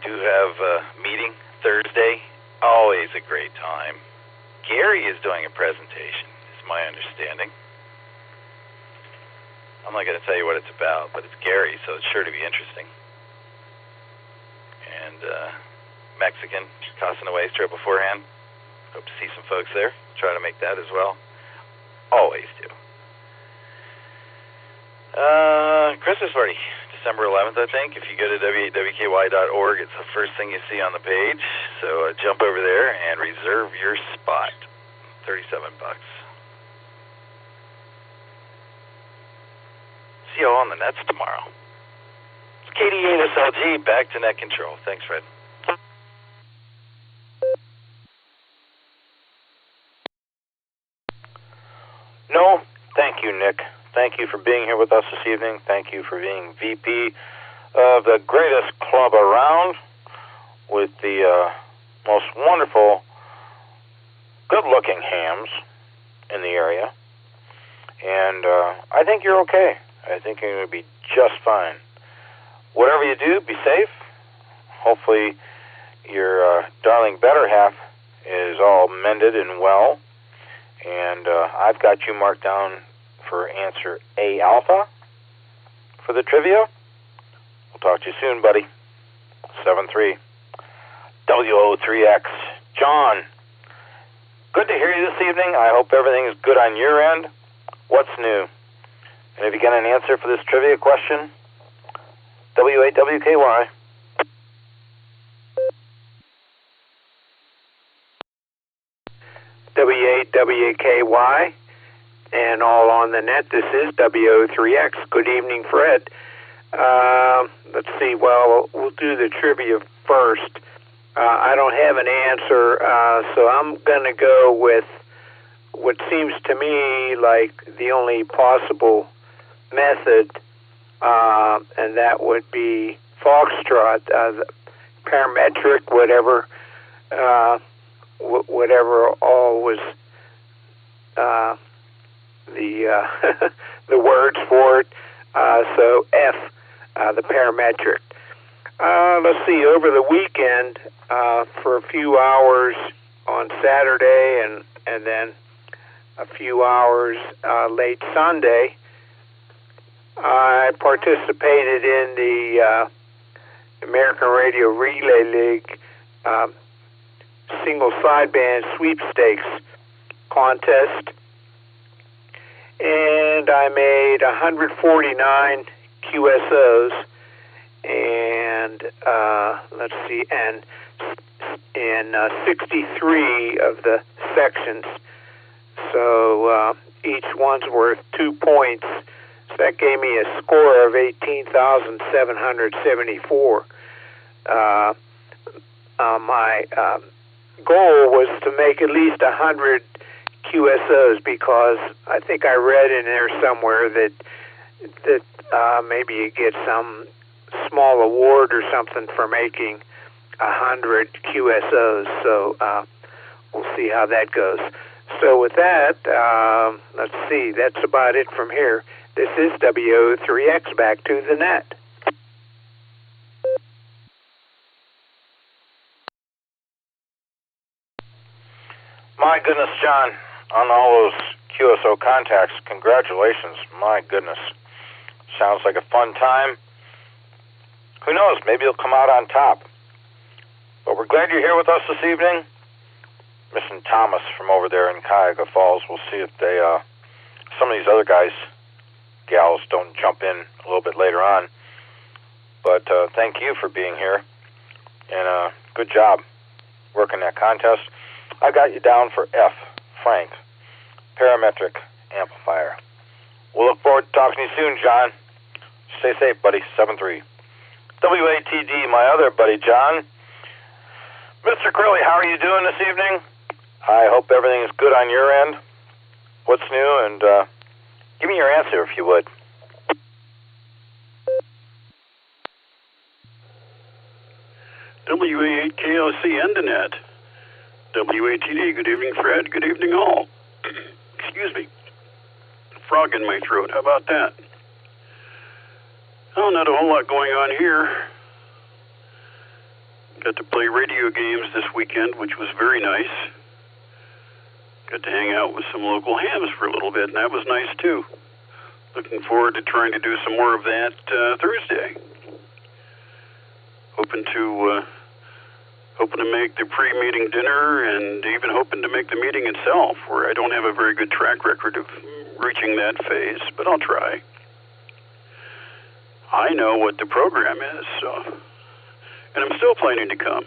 Speaker 15: do have a meeting Thursday. Always a great time. Gary is doing a presentation, is my understanding. I'm not going to tell you what it's about, but it's Gary, so it's sure to be interesting. And Mexican Casa Nuestra beforehand. Hope to see some folks there. Try to make that as well. Always do. Christmas party, December 11th, I think. If you go to wky.org, it's the first thing you see on the page. So jump over there and reserve your spot. $37. See you all on the nets tomorrow. It's KD8 SLG, back to net control. Thanks, Fred.
Speaker 14: No, thank you, Nick. Thank you for being here with us this evening. Thank you for being VP of the greatest club around with the most wonderful, good-looking hams in the area. And I think you're okay. I think you're going to be just fine. Whatever you do, be safe. Hopefully your darling better half is all mended and well. And I've got you marked down for answer A alpha for the trivia. We'll talk to you soon, buddy. 7-3. WO3X. John, good to hear you this evening. I hope everything is good on your end. What's new? And if you got an answer for this trivia question, W8WKY.
Speaker 5: W8WKY, and all on the net. This is WO3X. Good evening, Fred. Let's see. Well, we'll do the trivia first. I don't have an answer, so I'm going to go with what seems to me like the only possible method, and that would be Foxtrot, parametric, whatever all was the words for it. So F, the parametric. Let's see. Over the weekend, for a few hours on Saturday, and then a few hours late Sunday, I participated in the American Radio Relay League single sideband sweepstakes contest, and I made 149 QSOs, and let's see, and in 63 of the sections. So each one's worth 2 points. So that gave me a score of 18,774. My goal was to make at least 100 QSOs, because I think I read in there somewhere that maybe you get some small award or something for making 100 QSOs. So we'll see how that goes. So with that, let's see. That's about it from here. This is WO3X, back to the net.
Speaker 14: My goodness, John, on all those QSO contacts, congratulations. My goodness. Sounds like a fun time. Who knows, maybe you'll come out on top. But we're glad you're here with us this evening. Missing Thomas from over there in Cuyahoga Falls. We'll see if they, some of these other guys, gals, don't jump in a little bit later on. But thank you for being here. And good job working that contest. I got you down for F, Frank, parametric amplifier. We'll look forward to talking to you soon, John. Stay safe, buddy. 7-3. WATD, my other buddy, John. Mr. Curley, how are you doing this evening? I hope everything is good on your end. What's new? And give me your answer, if you would.
Speaker 21: WA8KLC Endinet. WATD, good evening, Fred. Good evening, all. Excuse me. Frog in my throat. How about that? Oh, not a whole lot going on here. Got to play radio games this weekend, which was very nice. Got to hang out with some local hams for a little bit, and that was nice too. Looking forward to trying to do some more of that Thursday. Hoping to make the pre-meeting dinner, and even hoping to make the meeting itself, where I don't have a very good track record of reaching that phase, but I'll try. I know what the program is, and I'm still planning to come.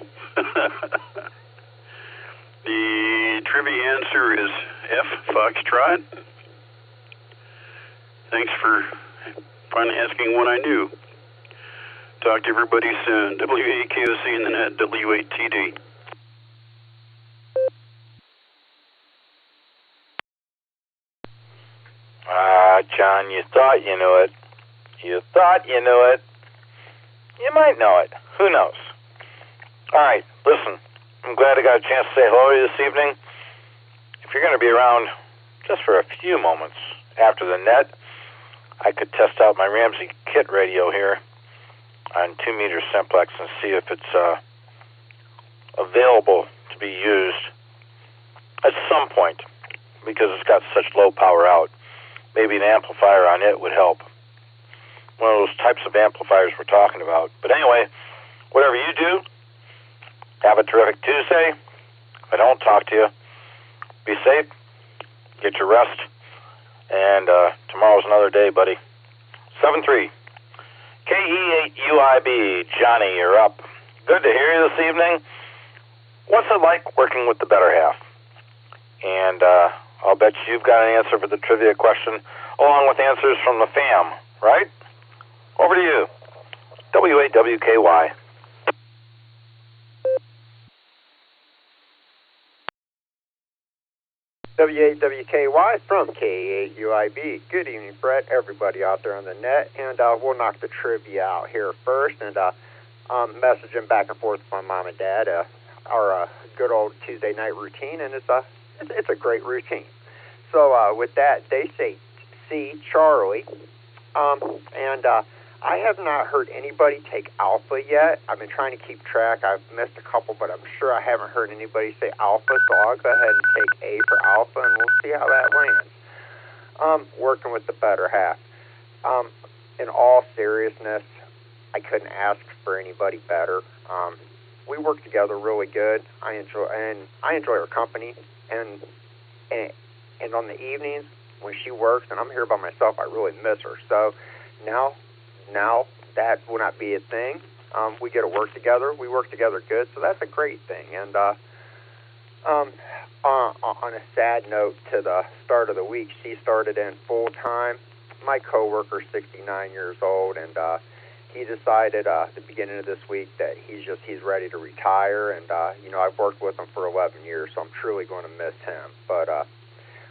Speaker 21: The trivia answer is F, Foxtrot. Thanks for finally asking what I knew. Talk to everybody soon. WAKOC in the net, W8TD.
Speaker 14: John, you thought you knew it. You thought you knew it. You might know it. Who knows? All right, listen. I'm glad I got a chance to say hello to you this evening. If you're going to be around just for a few moments after the net, I could test out my Ramsey kit radio here on 2 meter simplex and see if it's available to be used at some point, because it's got such low power out. Maybe an amplifier on it would help. One of those types of amplifiers we're talking about. But anyway, whatever you do, have a terrific Tuesday. If I don't talk to you, be safe, get your rest, and tomorrow's another day, buddy. 7-3. KE8UIB, Johnny, you're up. Good to hear you this evening. What's it like working with the better half? And I'll bet you've got an answer for the trivia question, along with answers from the fam, right? Over to you. W8WKY.
Speaker 7: W8WKY from KE8UIB. Good evening, Brett, everybody out there on the net, and we'll knock the trivia out here first, and messaging back and forth with my mom and dad, our good old Tuesday night routine, and it's a great routine. So with that, they say C, Charlie, and I have not heard anybody take Alpha yet. I've been trying to keep track. I've missed a couple, but I'm sure I haven't heard anybody say Alpha, so I'll go ahead and take A for Alpha, and we'll see how that lands. Working with the better half. In all seriousness, I couldn't ask for anybody better. We work together really good. I enjoy her company, and on the evenings when she works and I'm here by myself, I really miss her. So now that will not be a thing. We get to work together. We work together good, so that's a great thing. And on a sad note, to the start of the week, she started in full time. My coworker's 69 years old, and he decided at the beginning of this week that he's ready to retire. And I've worked with him for 11 years, so I'm truly going to miss him. But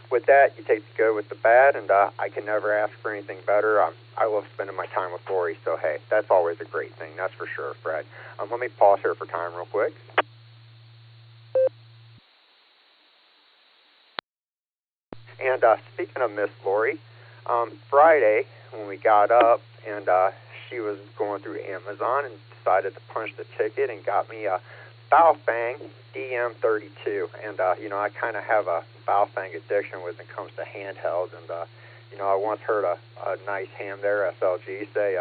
Speaker 7: with that, you take the good with the bad, and I can never ask for anything better. I love spending my time with Lori, so hey, that's always a great thing, that's for sure, Fred. Let me pause here for time real quick. And speaking of Miss Lori, Friday when we got up, and she was going through Amazon and decided to punch the ticket and got me a Baofeng DM32, and I kind of have a Baofeng addiction when it comes to handhelds, and I once heard a nice ham there, SLG, say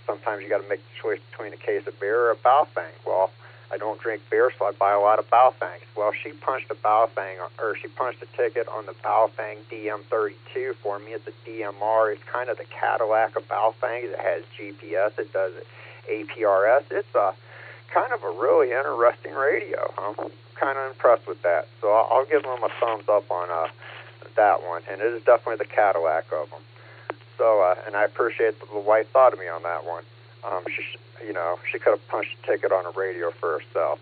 Speaker 7: sometimes you got to make the choice between a case of beer or a Baofeng. Well, I don't drink beer, so I buy a lot of Baofengs. Well, she punched a ticket on the Baofeng DM32 for me. It's a DMR. It's kind of the Cadillac of Baofengs. It has GPS. It does APRS. It's kind of a really interesting radio. I'm kind of impressed with that. So I'll give them a thumbs up on that one. And it is definitely the Cadillac of them. So, and I appreciate that the wife thought of me on that one. She could have punched a ticket on a radio for herself.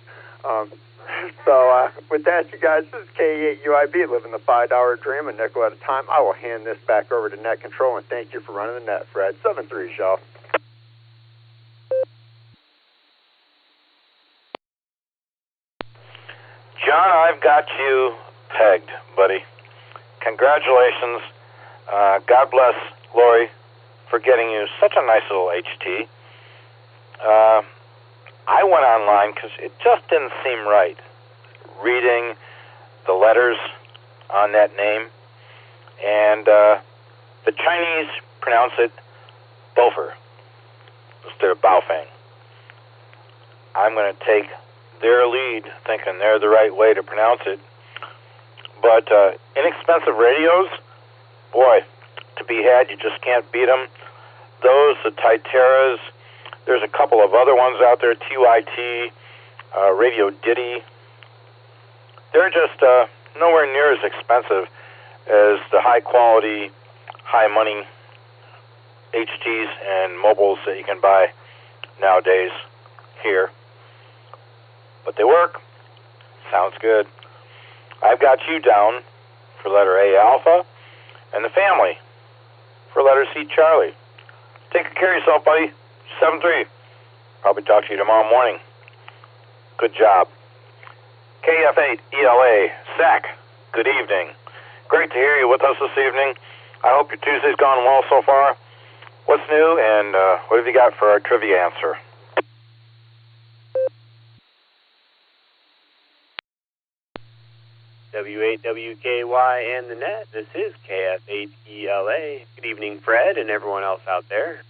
Speaker 7: So with that, you guys, this is KE8UIB, living the $5 dream, a nickel at a time. I will hand this back over to Net Control, and thank you for running the net, Fred. 7-3, Shelf.
Speaker 14: John, I've got you pegged, buddy. Congratulations. God bless Lori for getting you such a nice little HT. I went online because it just didn't seem right reading the letters on that name. And the Chinese pronounce it Bofer instead of Baofeng. I'm going to take their lead, thinking they're the right way to pronounce it. But inexpensive radios, boy, to be had, you just can't beat them. Those, the Titeras, there's a couple of other ones out there, TYT, Radio Diddy. They're just nowhere near as expensive as the high-quality, high-money HTs and mobiles that you can buy nowadays here. But they work. Sounds good. I've got you down for letter A, Alpha, and the family for letter C, Charlie. Take good care of yourself, buddy. 7-3. Probably talk to you tomorrow morning. Good job. KF8 ELA, SAC, good evening. Great to hear you with us this evening. I hope your Tuesday's gone well so far. What's new, and what have you got for our trivia answer?
Speaker 25: W8WKY and the net. This is KF8ELA. Good evening, Fred, and everyone else out there.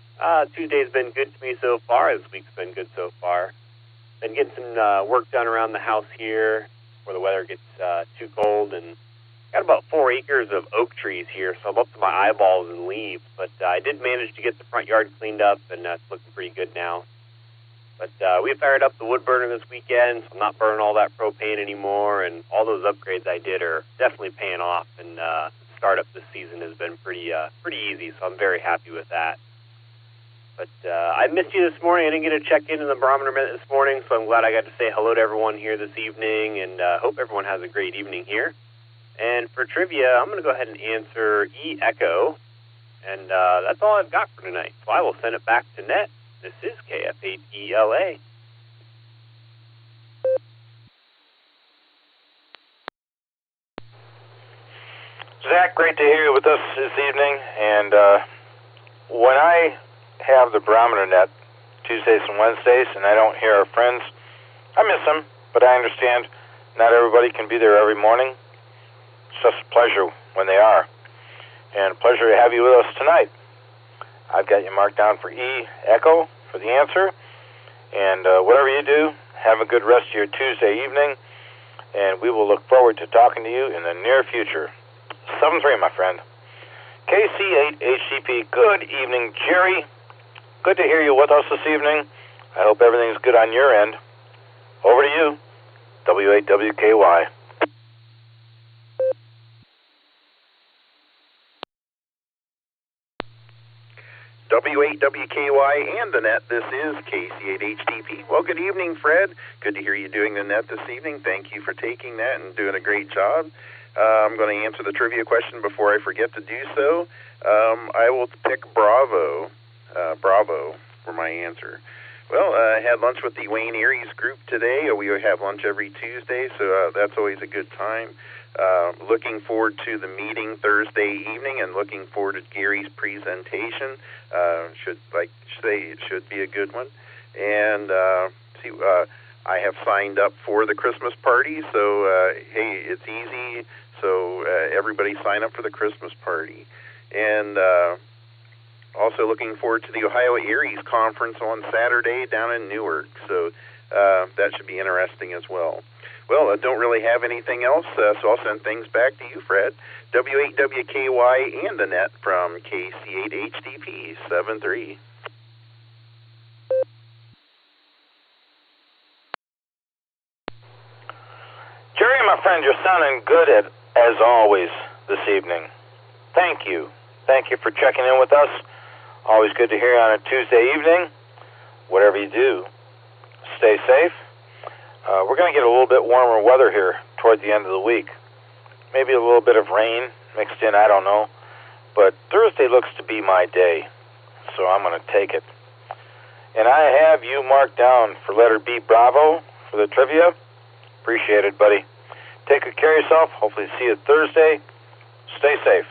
Speaker 25: Tuesday's been good to me so far. This week's been good so far. Been getting some work done around the house here before the weather gets too cold, and got about 4 acres of oak trees here, so I'm up to my eyeballs in leaves. But I did manage to get the front yard cleaned up, and that's looking pretty good now. But we fired up the wood burner this weekend, so I'm not burning all that propane anymore, and all those upgrades I did are definitely paying off, and the startup this season has been pretty easy, so I'm very happy with that. But I missed you this morning. I didn't get to check into the barometer minute this morning, so I'm glad I got to say hello to everyone here this evening, and hope everyone has a great evening here. And for trivia, I'm going to go ahead and answer E Echo, and that's all I've got for tonight. So I will send it back to net. This is KF8ELA.
Speaker 14: Zach, great to hear you with us this evening. And when I have the barometer net Tuesdays and Wednesdays and I don't hear our friends, I miss them, but I understand not everybody can be there every morning. It's just a pleasure when they are. And a pleasure to have you with us tonight. I've got you marked down for E, Echo, for the answer. And whatever you do, have a good rest of your Tuesday evening. And we will look forward to talking to you in the near future. 7-3, my friend. KC8HCP, good evening, Jerry. Good to hear you with us this evening. I hope everything's good on your end. Over to you, W8WKY.
Speaker 26: W8WKY and the net. This is KC8HDP. Well, good evening, Fred. Good to hear you doing the net this evening. Thank you for taking that and doing a great job. I'm going to answer the trivia question before I forget to do so. I will pick Bravo for my answer. Well, I had lunch with the Wayne Aries group today. We have lunch every Tuesday, so that's always a good time. Looking forward to the meeting Thursday evening and looking forward to Gary's presentation. It should be a good one. And I have signed up for the Christmas party, so hey, it's easy. So everybody sign up for the Christmas party. And also looking forward to the Ohio Aries Conference on Saturday down in Newark. So that should be interesting as well. Well, I don't really have anything else, so I'll send things back to you, Fred. W8WKY and the net from KC8HDP 7-3.
Speaker 14: Jerry, my friend, you're sounding good as always this evening. Thank you. Thank you for checking in with us. Always good to hear you on a Tuesday evening. Whatever you do, stay safe. We're going to get a little bit warmer weather here toward the end of the week. Maybe a little bit of rain mixed in, I don't know. But Thursday looks to be my day, so I'm going to take it. And I have you marked down for letter B, Bravo, for the trivia. Appreciate it, buddy. Take good care of yourself. Hopefully see you Thursday. Stay safe.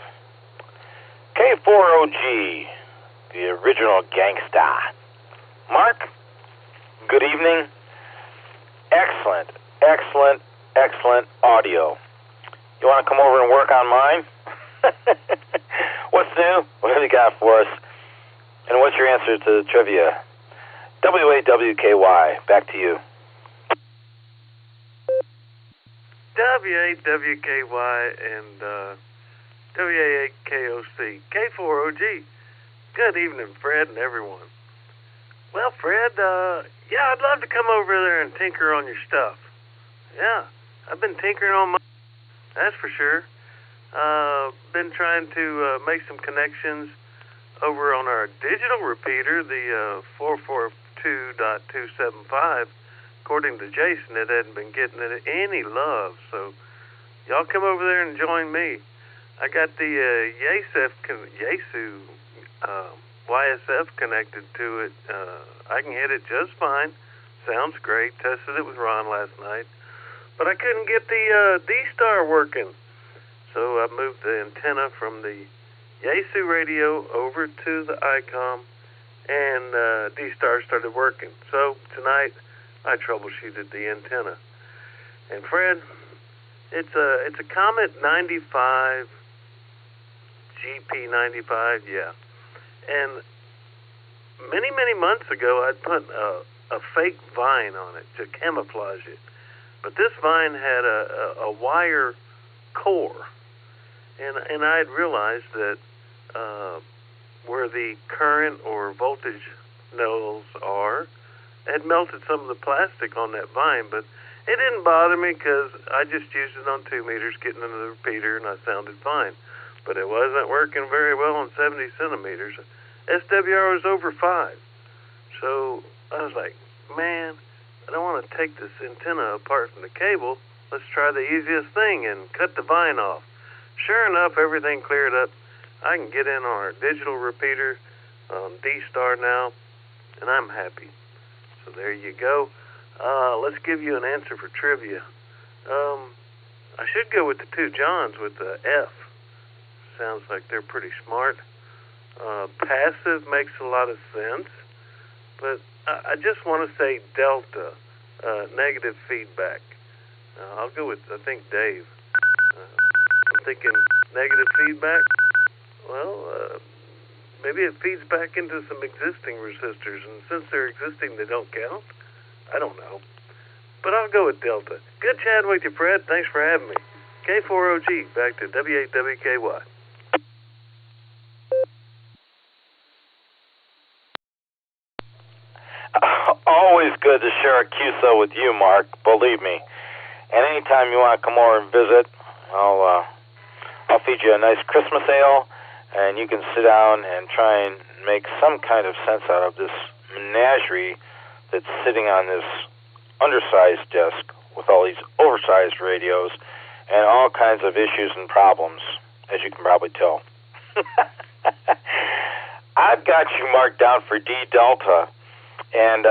Speaker 14: K4OG, the original gangsta. Mark, Good evening. Excellent, excellent, excellent audio. You want to come over and work on mine? What's new? What have you got for us? And what's your answer to the trivia? W8WKY, back to you.
Speaker 20: W8WKY and W8KOC, K4OG. Good evening, Fred and everyone. Well, Fred, yeah, I'd love to come over there and tinker on your stuff. Yeah, I've been tinkering on mine, that's for sure. Been trying to make some connections over on our digital repeater, the 442.275. According to Jason, it hadn't been getting any love, so y'all come over there and join me. I got the Yaesu YSF connected to it. I can hit it just fine. Sounds great. Tested it with Ron last night. But I couldn't get the D-Star working. So I moved the antenna from the Yaesu radio over to the ICOM, and D-Star started working. So tonight I troubleshooted the antenna. And Fred, it's a Comet 95, GP95, yeah. And many months ago, I'd put a fake vine on it to camouflage it. But this vine had a wire core, and I had realized that where the current or voltage nodes are, had melted some of the plastic on that vine, but it didn't bother me because I just used it on 2 meters, getting into the repeater, and I sounded fine. But it wasn't working very well on 70 centimeters. SWR was over 5. So I was like, man, I don't want to take this antenna apart from the cable. Let's try the easiest thing and cut the vine off. Sure enough, everything cleared up. I can get in on our digital repeater on D-Star now, and I'm happy. So there you go. Let's give you an answer for trivia. I should go with the 2 Johns with the F. Sounds like they're pretty smart. Passive makes a lot of sense, but I just want to say delta, negative feedback. I'll go with, I think, Dave. I'm thinking negative feedback. Well, maybe it feeds back into some existing resistors, and since they're existing, they don't count. I don't know. But I'll go with delta. Good chatting with you, Fred. Thanks for having me. K4OG, back to W8WKY.
Speaker 14: Always good to share a QSO with you, Mark. Believe me. And anytime you want to come over and visit, I'll feed you a nice Christmas ale, and you can sit down and try and make some kind of sense out of this menagerie that's sitting on this undersized desk with all these oversized radios and all kinds of issues and problems, as you can probably tell. I've got you marked down for D Delta, and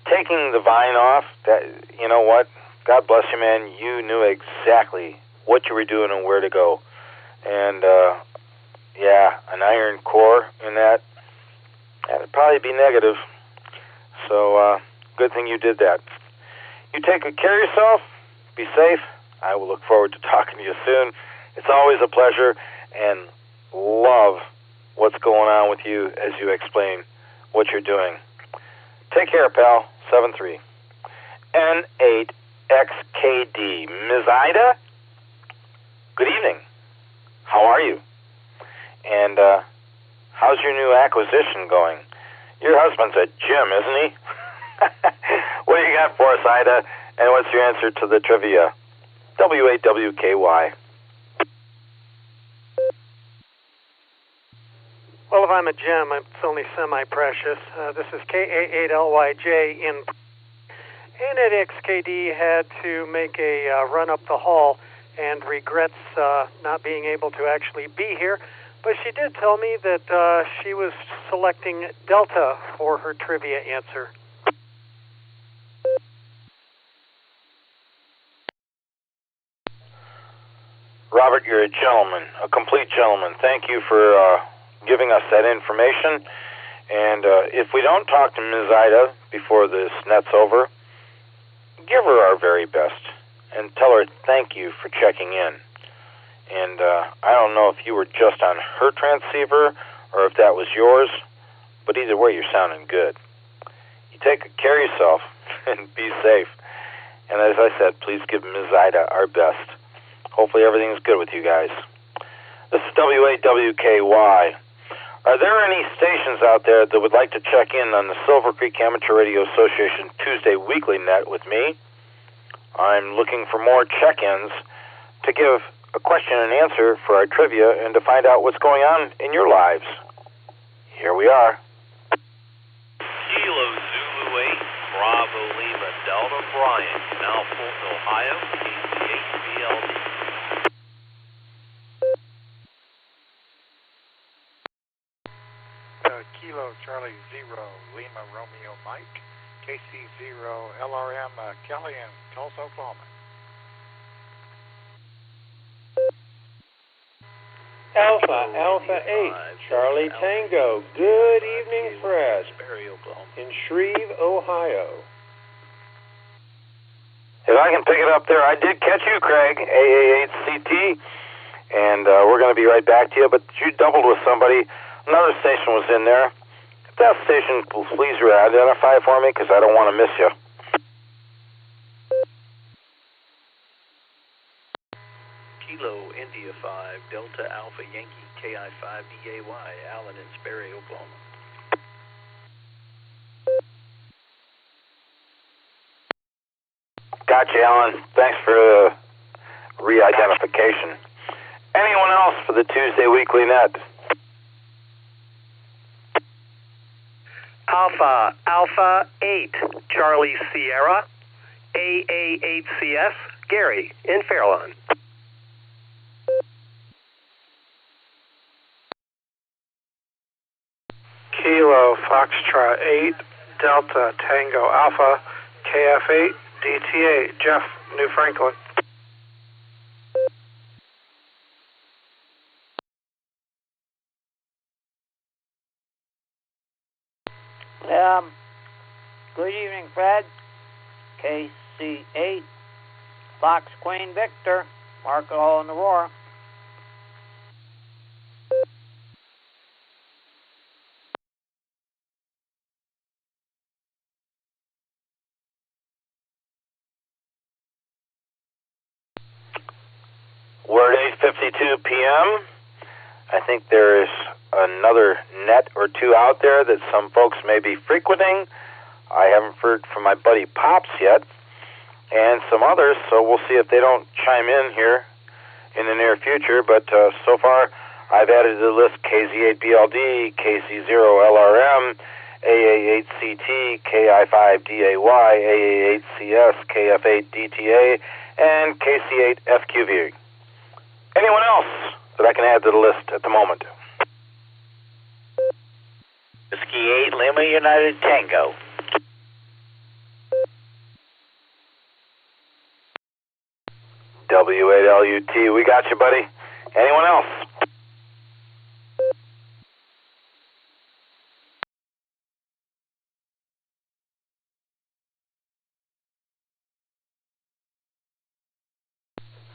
Speaker 14: taking the vine off, that, you know what? God bless you, man. You knew exactly what you were doing and where to go. And, yeah, an iron core in that'd probably be negative. So, good thing you did that. You take good care of yourself. Be safe. I will look forward to talking to you soon. It's always a pleasure, and love what's going on with you as you explain what you're doing. Take care, pal. 7-3. N8XKD. Ms. Ida? Good evening. How are you? And how's your new acquisition going? Your husband's a Jim, isn't he? What do you got for us, Ida? And what's your answer to the trivia? W8WKY.
Speaker 22: Well, if I'm a gem, it's only semi-precious. This is KA8LYJ in... N8XKD had to make a run up the hall and regrets not being able to actually be here. But she did tell me that she was selecting Delta for her trivia answer.
Speaker 14: Robert, you're a gentleman, a complete gentleman. Thank you for giving us that information. And if we don't talk to Ms. Ida before this net's over, give her our very best and tell her thank you for checking in. And I don't know if you were just on her transceiver or if that was yours, but either way, you're sounding good. You take care of yourself and be safe. And as I said, please give Ms. Ida our best. Hopefully everything's good with you guys. This is W8WKY. Are there any stations out there that would like to check in on the Silvercreek Amateur Radio Association Tuesday Weekly Net with me? I'm looking for more check-ins to give a question and answer for our trivia and to find out what's going on in your lives. Here we are.
Speaker 8: Kilo Zulu 8, Bravo Lima Delta, Brian, Canal Fulton, Ohio, KC8BLD.
Speaker 9: Kilo Charlie 0, Lima Romeo Mike, KC0 LRM Kelly in Tulsa, Oklahoma.
Speaker 10: Alpha 8, Charlie Tango. Good evening, Fred. In Shreve, Ohio.
Speaker 14: If I can pick it up there, I did catch you, Craig, AA8CT, and we're going to be right back to you, but you doubled with somebody. Another station was in there. If that station, please identify for me, because I don't want to miss you.
Speaker 8: Kilo India 5, Delta Alpha Yankee, KI5DAY, Allen in Sperry, Oklahoma.
Speaker 14: Gotcha, Alan. Thanks for the re-identification. Anyone else for the Tuesday Weekly Net?
Speaker 11: Alpha 8, Charlie Sierra, AA8CS, Gary in Fairlawn.
Speaker 9: Kilo Foxtrot 8, Delta Tango Alpha, KF8, DTA, Jeff, New Franklin.
Speaker 12: Good evening, Fred. KC8, Fox Queen Victor, Mark All in the Roar.
Speaker 14: We're at 8:52 p.m. I think there is another net or two out there that some folks may be frequenting. I haven't heard from my buddy Pops yet, and some others, so we'll see if they don't chime in here in the near future. But so far, I've added to the list KZ8BLD, KC0LRM, AA8CT, KI5DAY, AA8CS, KF8DTA, and KC8FQV. Anyone else that I can add to the list at the moment?
Speaker 8: Whiskey 8, Lima United Tango.
Speaker 14: W8LUT, we got you, buddy. Anyone else?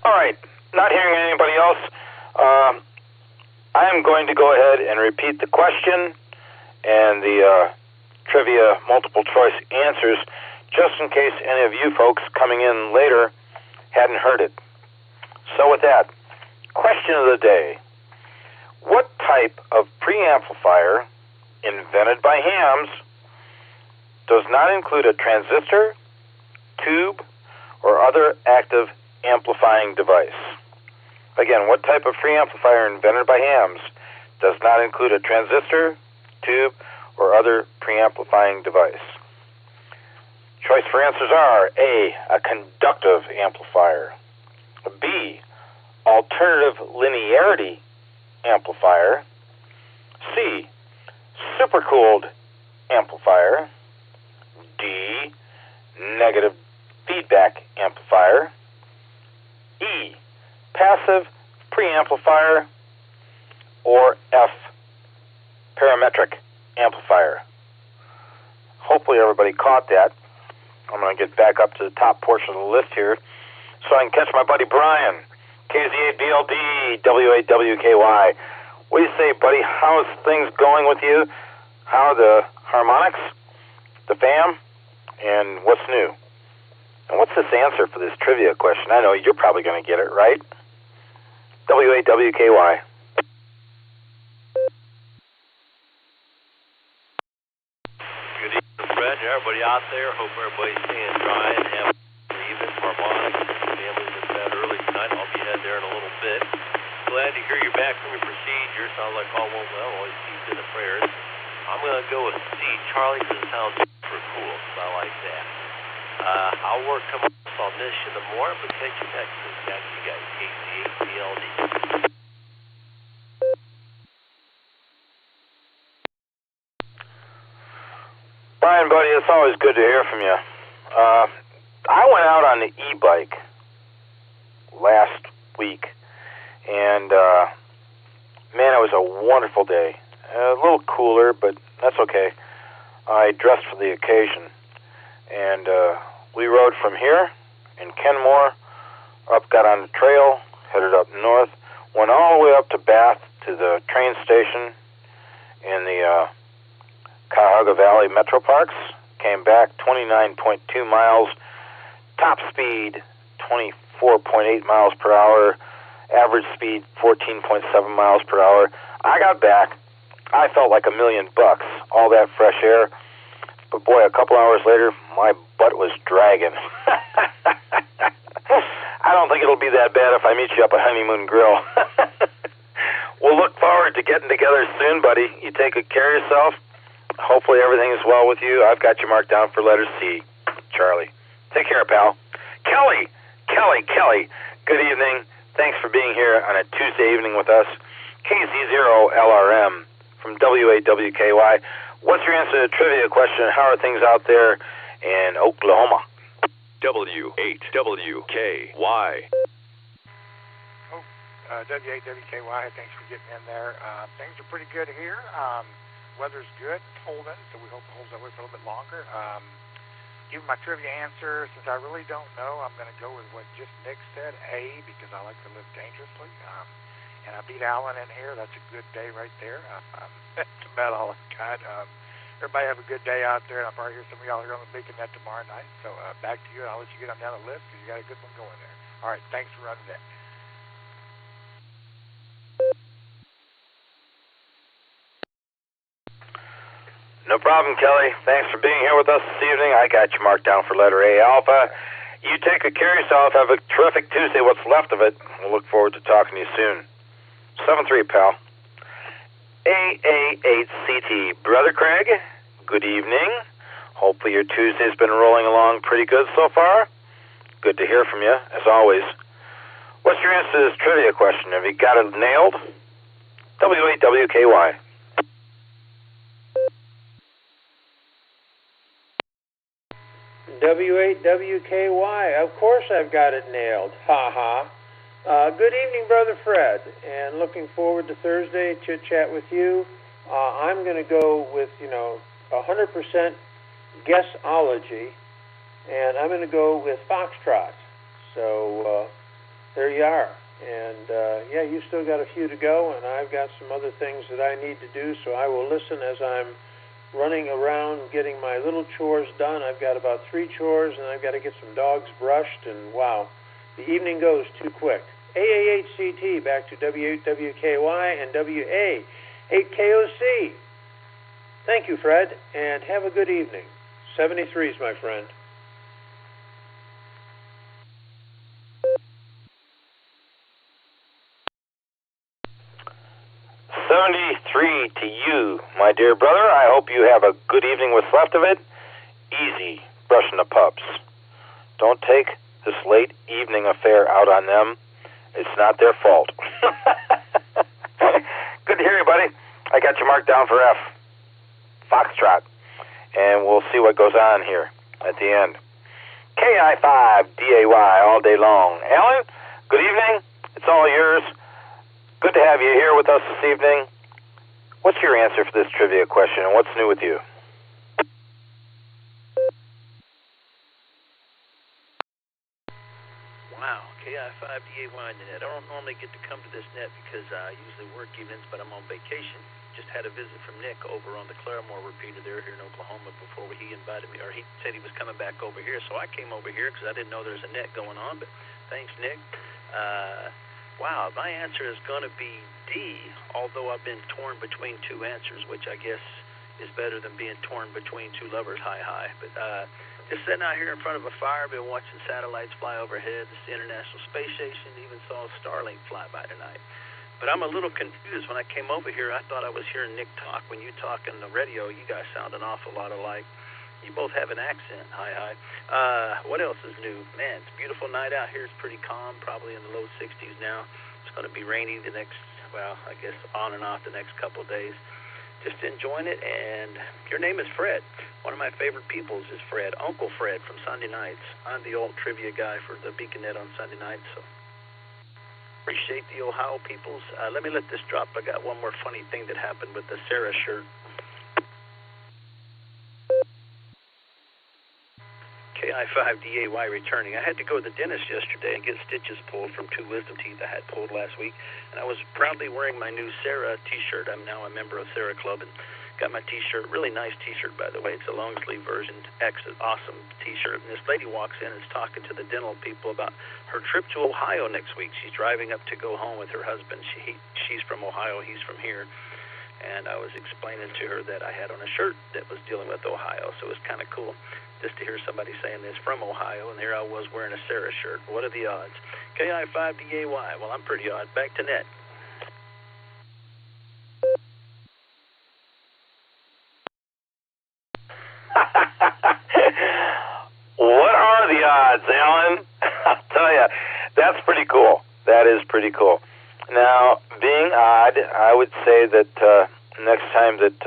Speaker 14: All right, not hearing anybody else. I am going to go ahead and repeat the question and the trivia multiple choice answers just in case any of you folks coming in later hadn't heard it. So with that, question of the day. What type of preamplifier invented by hams does not include a transistor, tube, or other active amplifying device? Again, what type of preamplifier invented by hams does not include a transistor, tube, or other preamplifying device? Choice for answers are A, a conductive amplifier, B, alternative linearity amplifier, C, supercooled amplifier, D, negative feedback amplifier, E, passive preamplifier, or F, parametric amplifier. Hopefully everybody caught that. I'm going to get back up to the top portion of the list here so I can catch my buddy Brian, KZ8BLD, W8WKY. What do you say, buddy? How's things going with you? How are the harmonics, the fam, and what's new? And what's this answer for this trivia question? I know you're probably going to get it, right? W8WKY.
Speaker 3: Good evening, Fred. Everybody out there, hope everybody's staying dry and have even harmonics. Families in bed early tonight. I'll be heading there in a little bit. Glad to hear you're back from your procedure. Sounds like all went well. Always keep in the prayers. I'm going to go with C, Charlie, because it sounds super cool. So I like that. I'll work come up on this in the morning, but catch you next week. Back to you guys. KC8BLD.
Speaker 14: Brian, buddy, it's always good to hear from you. I went out on the e-bike last week, and man, it was a wonderful day. A little cooler, but that's okay. I dressed for the occasion, and we rode from here in Kenmore, got on the trail, headed up north, went all the way up to Bath to the train station in the Cuyahoga Valley Metro Parks, came back 29.2 miles, top speed 24.8 miles per hour, average speed 14.7 miles per hour. I got back. I felt like $1 million, all that fresh air. But boy, a couple hours later, my butt was dragging. I don't think it'll be that bad if I meet you up at Honeymoon Grill. We'll look forward to getting together soon, buddy. You take good care of yourself. Hopefully everything is well with you. I've got you marked down for letter C, Charlie. Take care, pal. Kelly. Good evening. Thanks for being here on a Tuesday evening with us. KZ0LRM from W8WKY. What's your answer to the trivia question? How are things out there in Oklahoma?
Speaker 13: W8WKY.
Speaker 9: W8WKY, thanks for getting in there. Things are pretty good here. Weather's good, it's holding, so we hope it holds that way for a little bit longer. Give my trivia answer, since I really don't know, I'm going to go with what just Nick said, A, because I like to live dangerously. And I beat Alan in here. That's a good day right there. That's about all I've got. Everybody have a good day out there, and I'll probably hear some of y'all here on the Beacon Net tomorrow night. So back to you, and I'll let you get on down the list because you got a good one going there. All right, thanks for running that.
Speaker 14: No problem, Kelly. Thanks for being here with us this evening. I got you marked down for letter A, Alpha. You take good care of yourself. Have a terrific Tuesday, what's left of it. We'll look forward to talking to you soon. 7-3, pal. AA8CT. Brother Craig, good evening. Hopefully your Tuesday's been rolling along pretty good so far. Good to hear from you, as always. What's your answer to this trivia question? Have you got it nailed? W8WKY.
Speaker 10: W8WKY. Of course I've got it nailed. Ha ha. Good evening, Brother Fred, and looking forward to Thursday, chit-chat with you. I'm going to go with, 100% guessology, and I'm going to go with Foxtrot. So there you are. And, yeah, you still got a few to go, and I've got some other things that I need to do, so I will listen as I'm running around getting my little chores done. I've got about 3 chores, and I've got to get some dogs brushed, and wow, the evening goes too quick. AA8CT back to W8WKY and WA8KOC. Thank you, Fred, and have a good evening. 73s, my friend.
Speaker 14: To you, my dear brother. I hope you have a good evening what's left of it. Easy brushing the pups. Don't take this late evening affair out on them. It's not their fault. Good to hear you, buddy. I got you marked down for F. Foxtrot. And we'll see what goes on here at the end. KI5DAY all day long. Alan, good evening. It's all yours. Good to have you here with us this evening. What's your answer for this trivia question, and what's new with you?
Speaker 8: Wow, KI5DAY net. I don't normally get to come to this net because I usually work evenings, but I'm on vacation. Just had a visit from Nick over on the Claremore repeater there here in Oklahoma before he invited me, or he said he was coming back over here, so I came over here because I didn't know there was a net going on, but thanks, Nick. Wow, my answer is going to be D, although I've been torn between two answers, which I guess is better than being torn between two lovers, hi. But just sitting out here in front of a fire, been watching satellites fly overhead, the International Space Station, even saw Starlink fly by tonight. But I'm a little confused. When I came over here, I thought I was hearing Nick talk. When you talk on the radio, you guys sound an awful lot alike. You both have an accent, hi. What else is new? Man, it's a beautiful night out here. It's pretty calm, probably in the low 60s now. It's going to be rainy the next, well, I guess on and off the next couple of days. Just enjoying it, and your name is Fred. One of my favorite peoples is Fred, Uncle Fred from Sunday nights. I'm the old trivia guy for the Beaconette on Sunday nights, so appreciate the Ohio peoples. Let me let this drop. I got one more funny thing that happened with the Sarah shirt. KI5DAY returning. I had to go to the dentist yesterday and get stitches pulled from two wisdom teeth I had pulled last week, and I was proudly wearing my new Sarah t-shirt. I'm now a member of Sarah Club and got my t-shirt. Really nice t-shirt, by the way. It's a long sleeve version. X, an awesome t-shirt. And this lady walks in and is talking to the dental people about her trip to Ohio next week. She's driving up to go home with her husband. She's from Ohio. He's from here. And I was explaining to her that I had on a shirt that was dealing with Ohio, so it was kind of cool just to hear somebody saying this from Ohio, and here I was wearing a Sarah shirt. What are the odds? KI5DAY. Well, I'm pretty odd. Back to net.
Speaker 14: What are the odds, Alan? I'll tell you, that's pretty cool. That is pretty cool. Now, being odd, I would say that next time that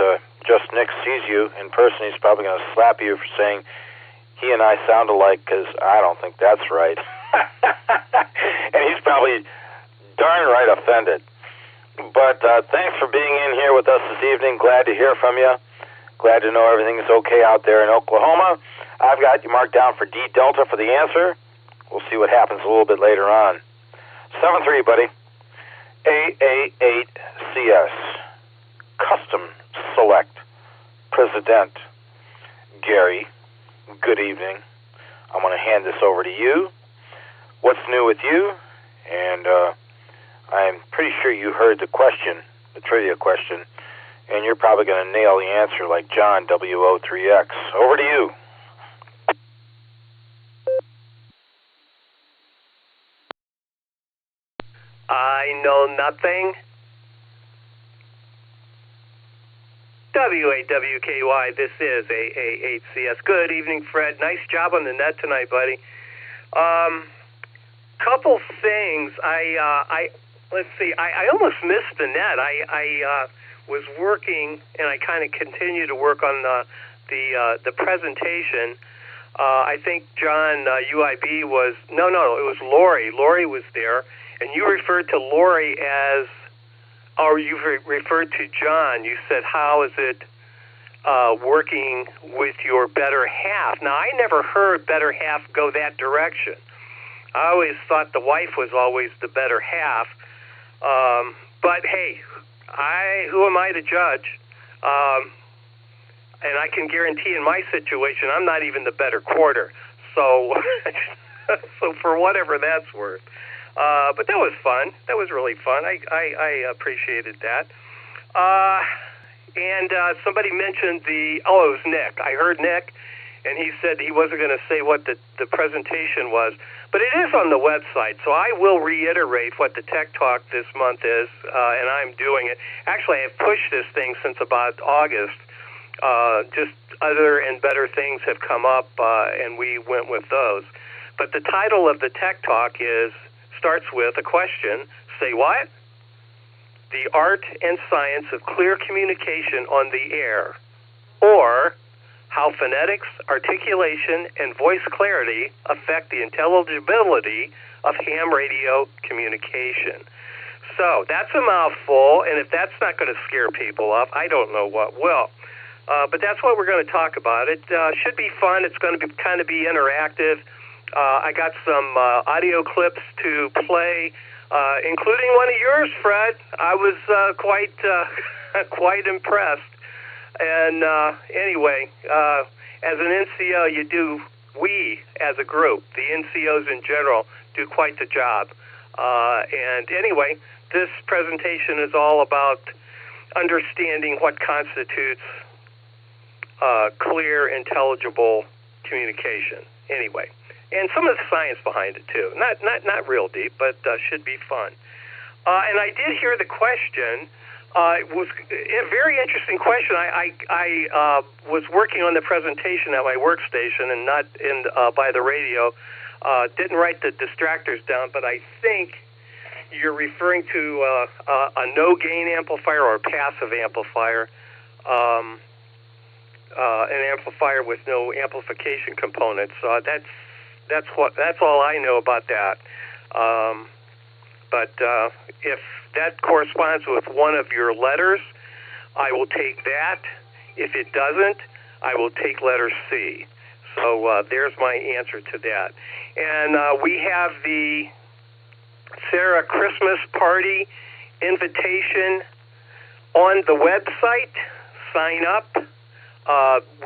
Speaker 14: Just Nick sees you in person, he's probably going to slap you for saying he and I sound alike, because I don't think that's right. And he's probably darn right offended. But thanks for being in here with us this evening. Glad to hear from you. Glad to know everything's okay out there in Oklahoma. I've got you marked down for D Delta for the answer. We'll see what happens a little bit later on. 7-3, buddy. AA8CS. Custom Select. President Gary, good evening. I'm going to hand this over to you. What's new with you? And I'm pretty sure you heard the question, the trivia question, and you're probably going to nail the answer like John, WO3X. Over to you.
Speaker 11: I know nothing. WAWKY, this is AA8CS. Good evening, Fred. Nice job on the net tonight, buddy. Couple things. Let's see. I almost missed the net. I was working, and I kind of continue to work on the presentation. I think John UIB was it was Lori. Lori was there, and you referred to Lori as. Or you referred to John. You said, how is it working with your better half? Now, I never heard better half go that direction. I always thought the wife was always the better half. But, hey, who am I to judge? And I can guarantee in my situation, I'm not even the better quarter. So, so for whatever that's worth. But that was fun. That was really fun. I appreciated that. And somebody mentioned it was Nick. I heard Nick, and he said he wasn't going to say what the presentation was. But it is on the website, so I will reiterate what the Tech Talk this month is, and I'm doing it. Actually, I've pushed this thing since about August. Just other and better things have come up, and we went with those. But the title of the Tech Talk starts with a question. Say what? The art and science of clear communication on the air, or how phonetics, articulation, and voice clarity affect the intelligibility of ham radio communication. So that's a mouthful, and if that's not going to scare people off, I don't know what will. But that's what we're going to talk about. It should be fun. It's going to be kind of be interactive. I got some audio clips to play, including one of yours, Fred. I was quite impressed. And anyway, as an NCO, we as a group, the NCOs in general, do quite the job. And anyway, this presentation is all about understanding what constitutes clear, intelligible communication. Anyway, and some of the science behind it too. Not real deep, but should be fun. And I did hear the question. It was a very interesting question. I was working on the presentation at my workstation and not by the radio. Didn't write the distractors down, but I think you're referring to a no-gain amplifier or a passive amplifier, an amplifier with no amplification components. That's all I know about that. But if that corresponds with one of your letters, I will take that. If it doesn't, I will take letter C. So there's my answer to that. And we have the Sarah Christmas party invitation on the website. Sign up.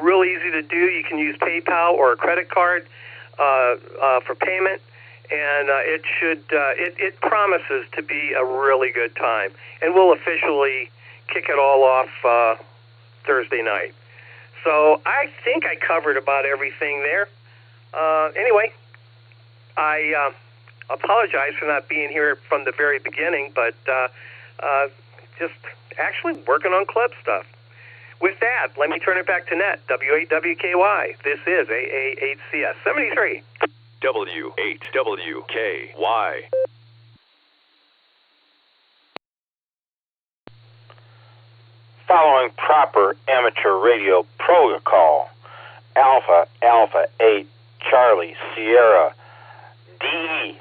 Speaker 11: Real easy to do. You can use PayPal or a credit card for payment. And it promises to be a really good time. And we'll officially kick it all off Thursday night. So I think I covered about everything there. Anyway, I apologize for not being here from the very beginning, but just actually working on club stuff. With that, let me turn it back to Net, W8WKY. This is AA8CS 73.
Speaker 4: W8WKY.
Speaker 14: Following proper amateur radio protocol, Alpha 8 Charlie Sierra D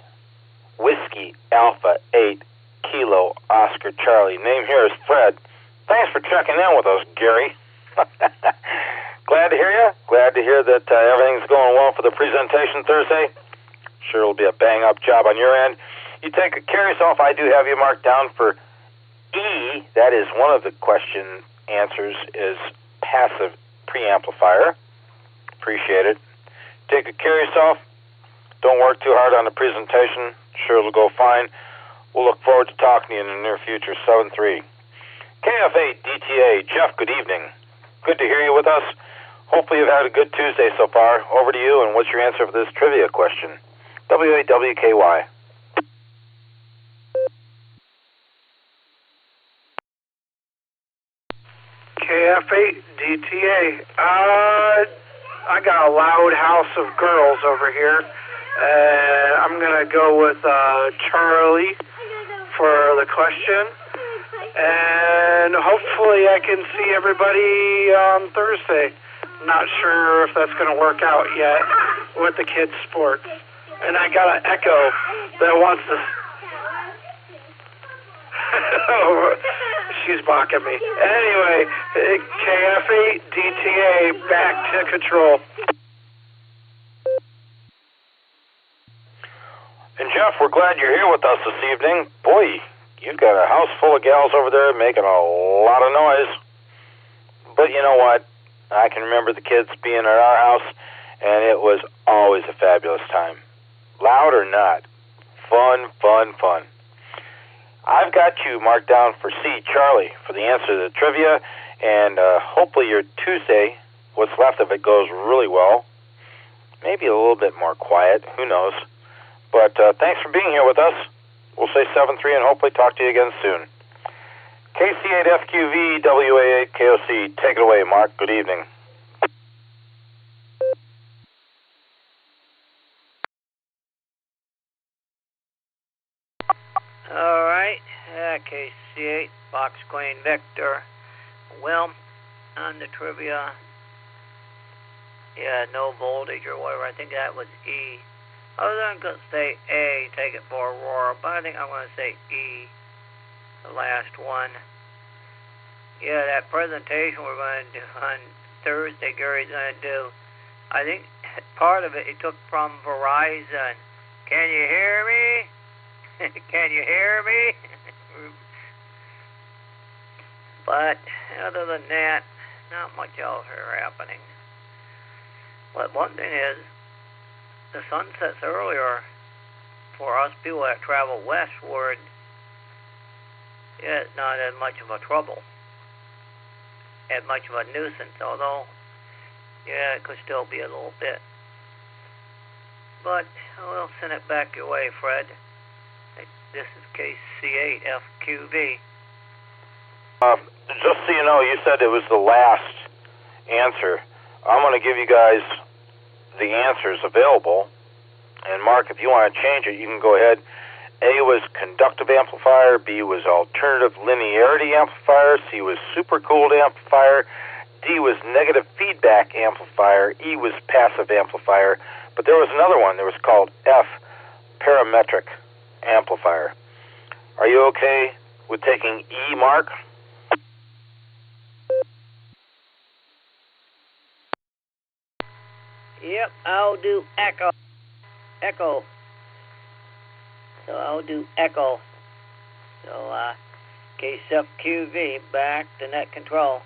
Speaker 14: Whiskey Alpha 8 Kilo Oscar Charlie. Name here is Fred. Thanks for checking in with us, Gary. Glad to hear you. Glad to hear that everything's going well for the presentation Thursday. Sure it'll be a bang-up job on your end. You take care of yourself. I do have you marked down for E. That is one of the question answers is passive preamplifier. Appreciate it. Take good care of yourself. Don't work too hard on the presentation. Sure it'll go fine. We'll look forward to talking to you in the near future. 7-3. KF8 DTA. Jeff, good evening. Good to hear you with us. Hopefully you've had a good Tuesday so far. Over to you, and what's your answer for this trivia question? W8WKY.
Speaker 13: KF8 DTA. I got a loud house of girls over here. I'm going to go with Charlie for the question. And hopefully I can see everybody on Thursday. Not sure if that's going to work out yet with the kids' sports. And I got an Echo that wants to... She's mocking me. Anyway, KF8 DTA back to control.
Speaker 14: And Jeff, we're glad you're here with us this evening. Boy, you've got a house full of gals over there making a lot of noise. But you know what? I can remember the kids being at our house, and it was always a fabulous time. Loud or not, fun, fun, fun. I've got you marked down for C, Charlie, for the answer to the trivia, and hopefully your Tuesday, what's left of it, goes really well. Maybe a little bit more quiet, who knows. But thanks for being here with us. We'll say 7-3 and hopefully talk to you again soon. KC8FQV, WA8KOC. Take it away, Mark. Good evening.
Speaker 12: All right, KC8, Fox Queen Victor. Well, on the trivia, yeah, no voltage or whatever. I think that was E. I was going to say A, take it for Aurora, but I think I'm going to say E. the last one. Yeah, that presentation we're going to do on Thursday, Gary's going to do, I think part of it he took from Verizon. Can you hear me? Can you hear me? But other than that, not much else is happening. But one thing is, the sun sets earlier for us people that travel westward. Yeah, it's not as much of a trouble, as much of a nuisance, although, yeah, it could still be a little bit. But we'll send it back your way, Fred. This is case C8FQV.
Speaker 14: Just so you know, you said it was the last answer. I'm going to give you guys the answers available. And Mark, if you want to change it, you can go ahead. A was conductive amplifier, B was alternative linearity amplifier, C was supercooled amplifier, D was negative feedback amplifier, E was passive amplifier, but there was another one that was called F, parametric amplifier. Are you okay with taking E, Mark?
Speaker 12: Yep, I'll do echo. Echo. So I'll do echo. So, case FQV, back to net control.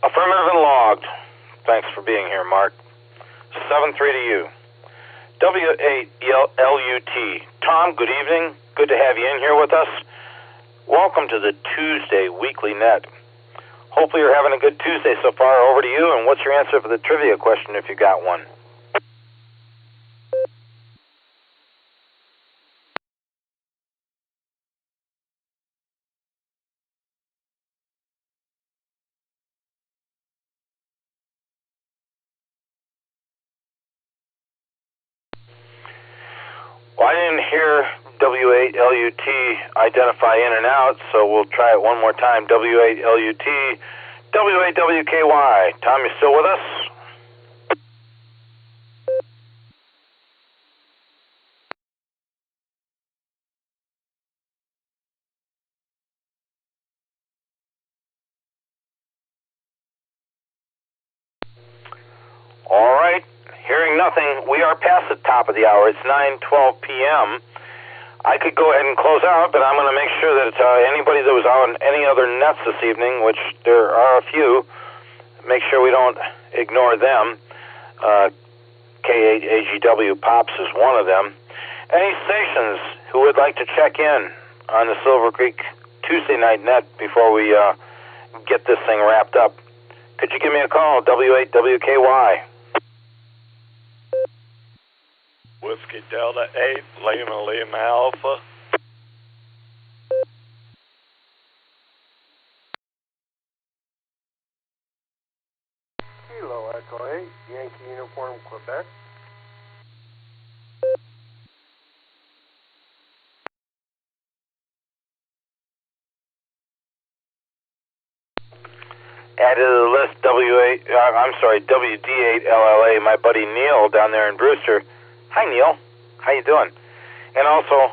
Speaker 14: Affirmative and logged. Thanks for being here, Mark. 7-3 to you. W8LUT. Tom, good evening. Good to have you in here with us. Welcome to the Tuesday Weekly Net. Hopefully you're having a good Tuesday so far. Over to you, and what's your answer for the trivia question if you got one? Well, I didn't hear W8LUT identify in and out, so we'll try it one more time. W8LUT, W8WKY. Tom, you still with us? All right. Hearing nothing, we are past the top of the hour. It's 9:12 p.m. I could go ahead and close out, but I'm going to make sure that anybody that was on any other nets this evening, which there are a few, make sure we don't ignore them. K8AGW Pops is one of them. Any stations who would like to check in on the Silvercreek Tuesday night net before we get this thing wrapped up, could you give me a call, W8WKY?
Speaker 4: Whiskey Delta 8, Lima Alpha.
Speaker 16: Kilo Echo 8, Yankee Uniform, Quebec.
Speaker 14: Added to the list, WD8LLA, my buddy Neil down there in Brewster. Hi, Neil. How you doing? And also,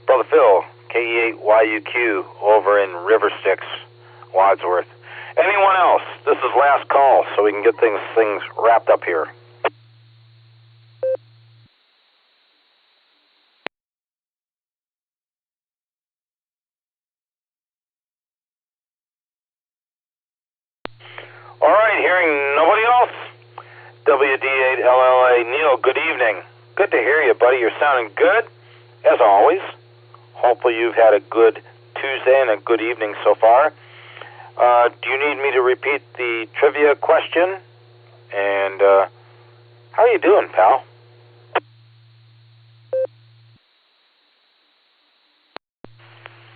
Speaker 14: Brother Phil, KE8YUQ, over in River Styx, Wadsworth. Anyone else? This is last call, so we can get things wrapped up here. All right, hearing nobody else. WD8LLA, Neil, good evening. Good to hear you, buddy. You're sounding good, as always. Hopefully you've had a good Tuesday and a good evening so far. Do you need me to repeat the trivia question? And how are you doing, pal?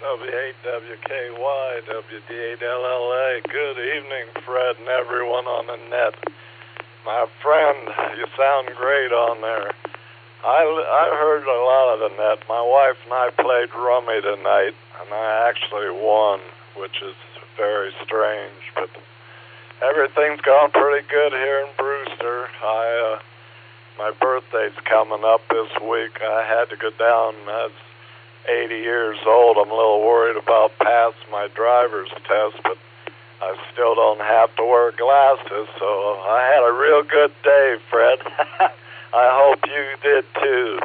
Speaker 4: W8WKY, WD8LLA. Good evening, Fred and everyone on the net. My friend, you sound great on there. I heard a lot of the net. My wife and I played rummy tonight, and I actually won, which is very strange, but everything's gone pretty good here in Brewster. I my birthday's coming up this week. I had to go down. I was 80 years old. I'm a little worried about passing my driver's test, but I still don't have to wear glasses, so I had a real good day, Fred. I hope you did too.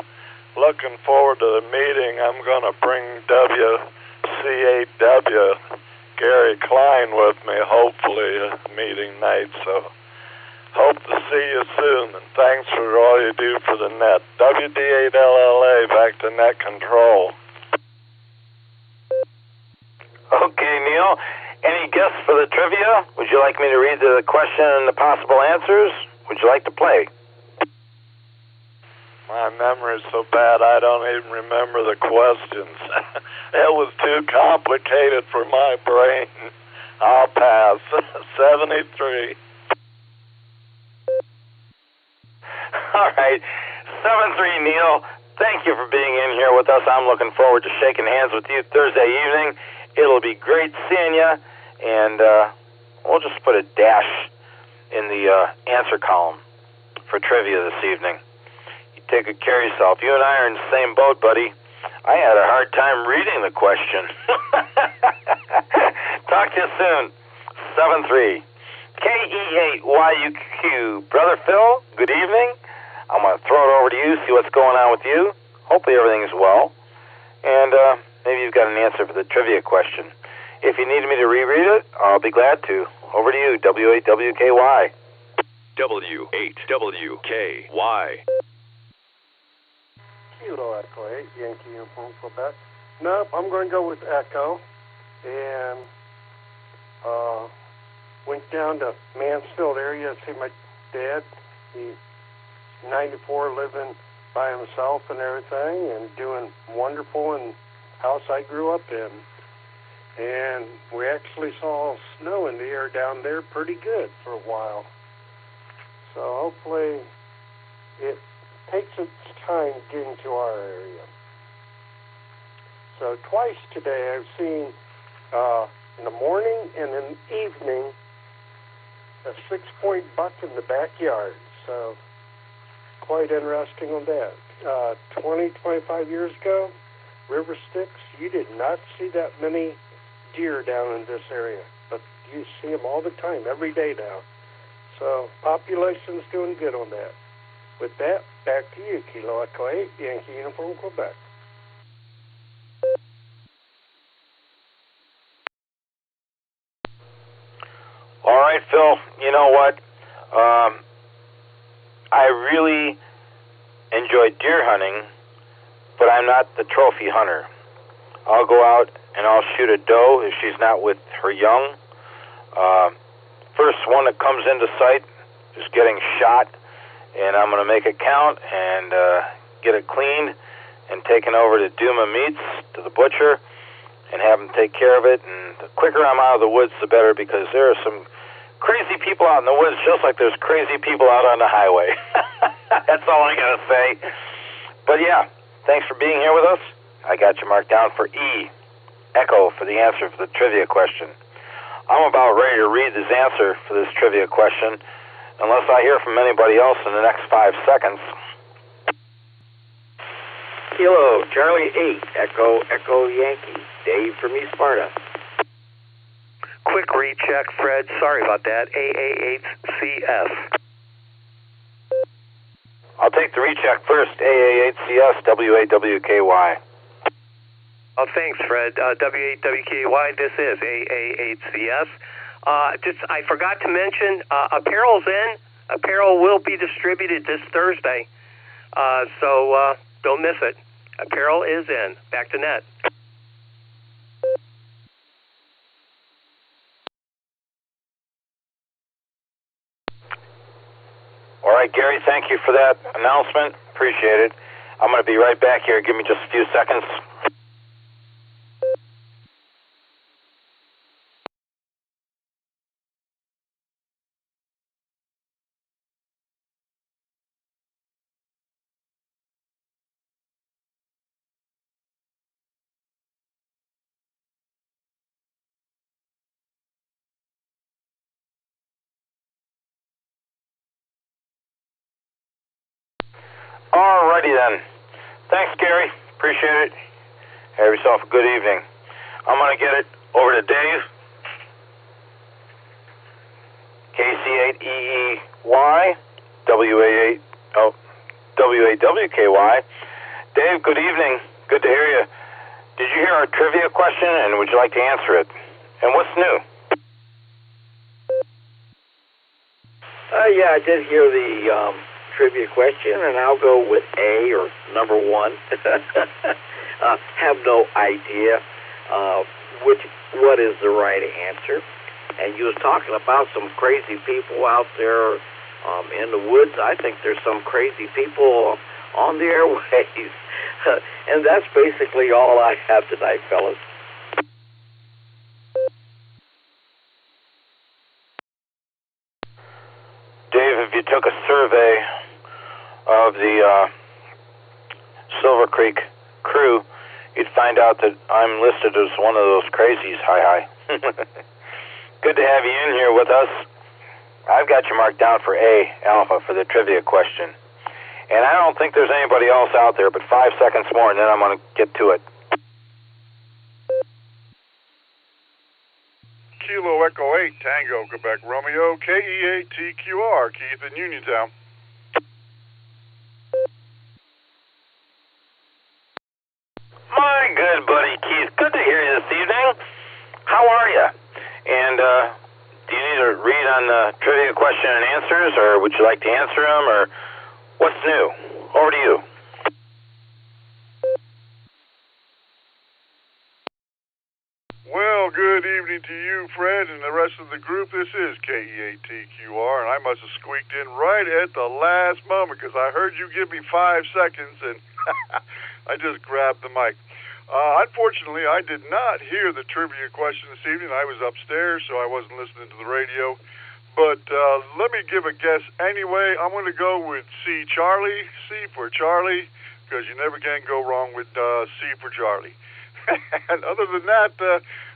Speaker 4: Looking forward to the meeting. I'm going to bring WC8W, Gary Klein, with me, hopefully, meeting night, so hope to see you soon, and thanks for all you do for the net. WD8LLA, back to net control.
Speaker 14: Okay, Neil. Any guesses for the trivia? Would you like me to read the question and the possible answers? Would you like to play?
Speaker 4: My memory's so bad I don't even remember the questions. It was too complicated for my brain. I'll pass. 73.
Speaker 14: All right. 7-3, Neil. Thank you for being in here with us. I'm looking forward to shaking hands with you Thursday evening. It'll be great seeing you, and we'll just put a dash in the answer column for trivia this evening. You take good care of yourself. You and I are in the same boat, buddy. I had a hard time reading the question. Talk to you soon. 7-3. KE8YUQ. Brother Phil, good evening. I'm going to throw it over to you, see what's going on with you. Hopefully everything is well. And maybe you've got an answer for the trivia question. If you need me to reread it, I'll be glad to. Over to you, W8WKY.
Speaker 2: W8WKY.
Speaker 16: Kilo Echo 8, Yankee Uniform, Quebec. Nope, I'm going to go with Echo. And went down to Mansfield area to see my dad. He's 94, living by himself and everything, and doing wonderful in the house I grew up in. And we actually saw snow in the air down there pretty good for a while. So hopefully it takes its time getting to our area. So twice today I've seen in the morning and in the evening a 6-point buck in the backyard. So quite interesting on that. 20, 25 years ago, River Styx, you did not see that many deer down in this area, but you see them all the time, every day now. So population's doing good on that. With that, back to you, Kilo Echo 8, Yankee Uniform, Quebec.
Speaker 14: All right, Phil, you know what? I really enjoy deer hunting, but I'm not the trophy hunter. I'll go out and I'll shoot a doe if she's not with her young. First one that comes into sight is getting shot, and I'm going to make it count and get it cleaned and taken over to Duma Meats, to the butcher, and have them take care of it. And the quicker I'm out of the woods, the better, because there are some crazy people out in the woods, just like there's crazy people out on the highway. That's all I got to say. But yeah, thanks for being here with us. I got you marked down for E, Echo, for the answer for the trivia question. I'm about ready to read this answer for this trivia question, unless I hear from anybody else in the next 5 seconds.
Speaker 5: Kilo, Charlie 8, Echo, Echo Yankee. Dave from East Sparta.
Speaker 11: Quick recheck, Fred. Sorry about that. AA8CS.
Speaker 14: I'll take the recheck first. AA8CS, WAWKY.
Speaker 11: Oh, thanks, Fred. W8WKY, this is AA8CS. I forgot to mention, apparel's in. Apparel will be distributed this Thursday, so don't miss it. Apparel is in. Back to net.
Speaker 14: All right, Gary, thank you for that announcement. Appreciate it. I'm going to be right back here. Give me just a few seconds. All righty then. Thanks, Gary. Appreciate it. Have yourself a good evening. I'm going to get it over to Dave. KC8EEY, WAWKY. Dave, good evening. Good to hear you. Did you hear our trivia question, and would you like to answer it? And what's new?
Speaker 2: Yeah, I did hear the trivia question, and I'll go with A, or number one. Have no idea what is the right answer. And you was talking about some crazy people out there in the woods. I think there's some crazy people on the airways. And that's basically all I have tonight, fellas.
Speaker 14: Dave, if you took a survey of the Silvercreek crew, you'd find out that I'm listed as one of those crazies. Hi. Good to have you in here with us. I've got you marked down for A, Alpha, for the trivia question. And I don't think there's anybody else out there, but 5 seconds more, and then I'm going to get to it.
Speaker 17: Kilo Echo 8, Tango, Quebec, Romeo, KE8TQR, Keith in Uniontown.
Speaker 14: My good buddy Keith, good to hear you this evening. How are you? And do you need to read on the trivia question and answers, or would you like to answer them, or what's new? Over to you.
Speaker 17: Well, good evening to you, Fred, and the rest of the group. This is KE8TQR, and I must have squeaked in right at the last moment because I heard you give me 5 seconds, and I just grabbed the mic. Unfortunately, I did not hear the trivia question this evening. I was upstairs, so I wasn't listening to the radio. But let me give a guess anyway. I'm going to go with C for Charlie, because you never can go wrong with C for Charlie. And other than that,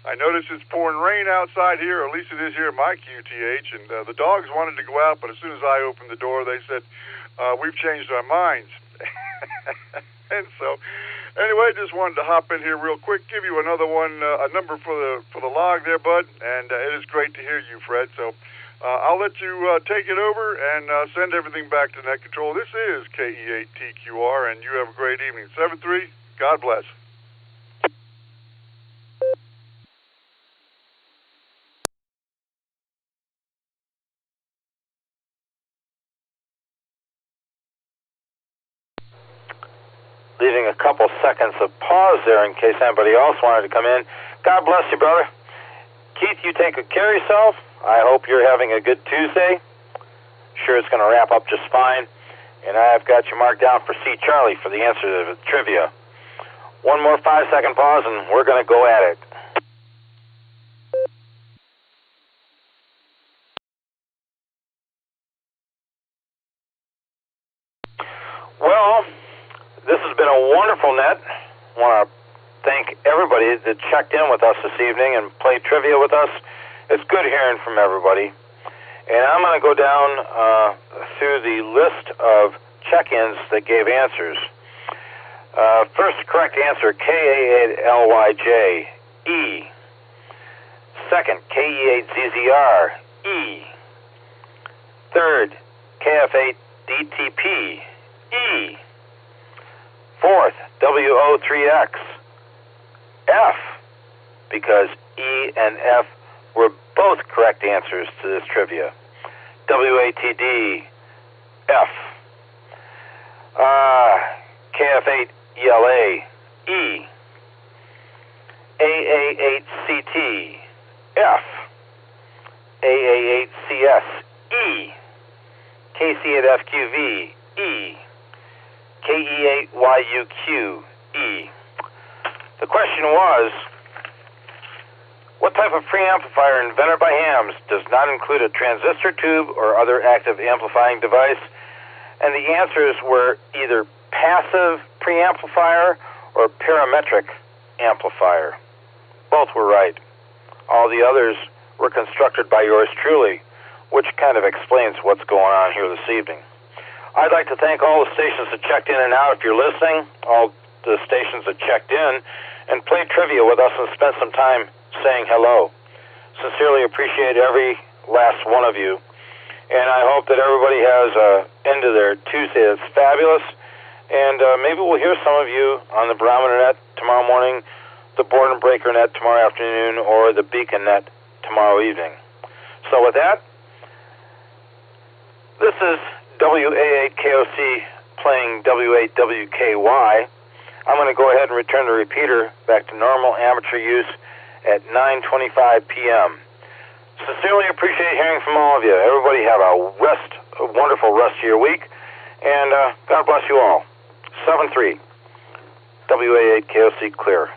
Speaker 17: I notice it's pouring rain outside here, or at least it is here at my QTH, and the dogs wanted to go out, but as soon as I opened the door, they said, we've changed our minds. And so, anyway, just wanted to hop in here real quick, give you another one, a number for the log there, bud, and it is great to hear you, Fred. So I'll let you take it over and send everything back to Net Control. This is KE8TQR, and you have a great evening. 7-3, God bless.
Speaker 14: Leaving a couple seconds of pause there in case anybody else wanted to come in. God bless you, brother. Keith, you take care of yourself. I hope you're having a good Tuesday. Sure it's going to wrap up just fine. And I've got you marked down for C. Charlie for the answer to the trivia. One more 5-second pause, and we're going to go at it. Well, this has been a wonderful net. I want to thank everybody that checked in with us this evening and played trivia with us. It's good hearing from everybody. And I'm going to go down through the list of check-ins that gave answers. First correct answer, KA8LYJ, E. Second, KE8ZZR, E. Third, KF8DTP, E. Fourth, WO3X, F, because E and F were both correct answers to this trivia. WATD, F. KF8ELA, E. AA8CT, F. AA8CS, E. KC8FQV, E. KE8YUQ, E. The question was, what type of preamplifier invented by hams does not include a transistor tube or other active amplifying device? And the answers were either passive preamplifier or parametric amplifier. Both were right. All the others were constructed by yours truly, which kind of explains what's going on here this evening. I'd like to thank all the stations that checked in and out. If you're listening, all the stations that checked in and played trivia with us and spent some time saying hello. Sincerely appreciate every last one of you. And I hope that everybody has an end of their Tuesday that's fabulous. And maybe we'll hear some of you on the Barometer Net tomorrow morning, the Board and Breaker Net tomorrow afternoon, or the Beacon Net tomorrow evening. So with that, this is WA8KOC playing W8WKY. I'm going to go ahead and return the repeater back to normal amateur use at 9:25 p.m. Sincerely appreciate hearing from all of you. Everybody have a wonderful rest of your week, and God bless you all. 7-3, WA8KOC clear.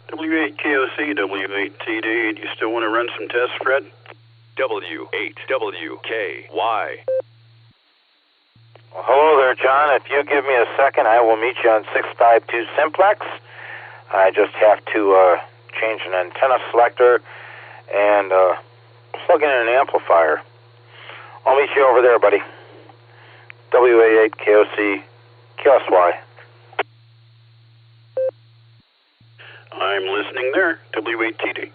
Speaker 21: W8KOC, W8TD, do you still want to run some tests, Fred?
Speaker 1: W8WKY.
Speaker 14: Well, hello there, John. If you give me a second, I will meet you on 652 Simplex. I just have to change an antenna selector and plug in an amplifier. I'll meet you over there, buddy. WA8KOC, KSY.
Speaker 21: I'm listening there, W8TD.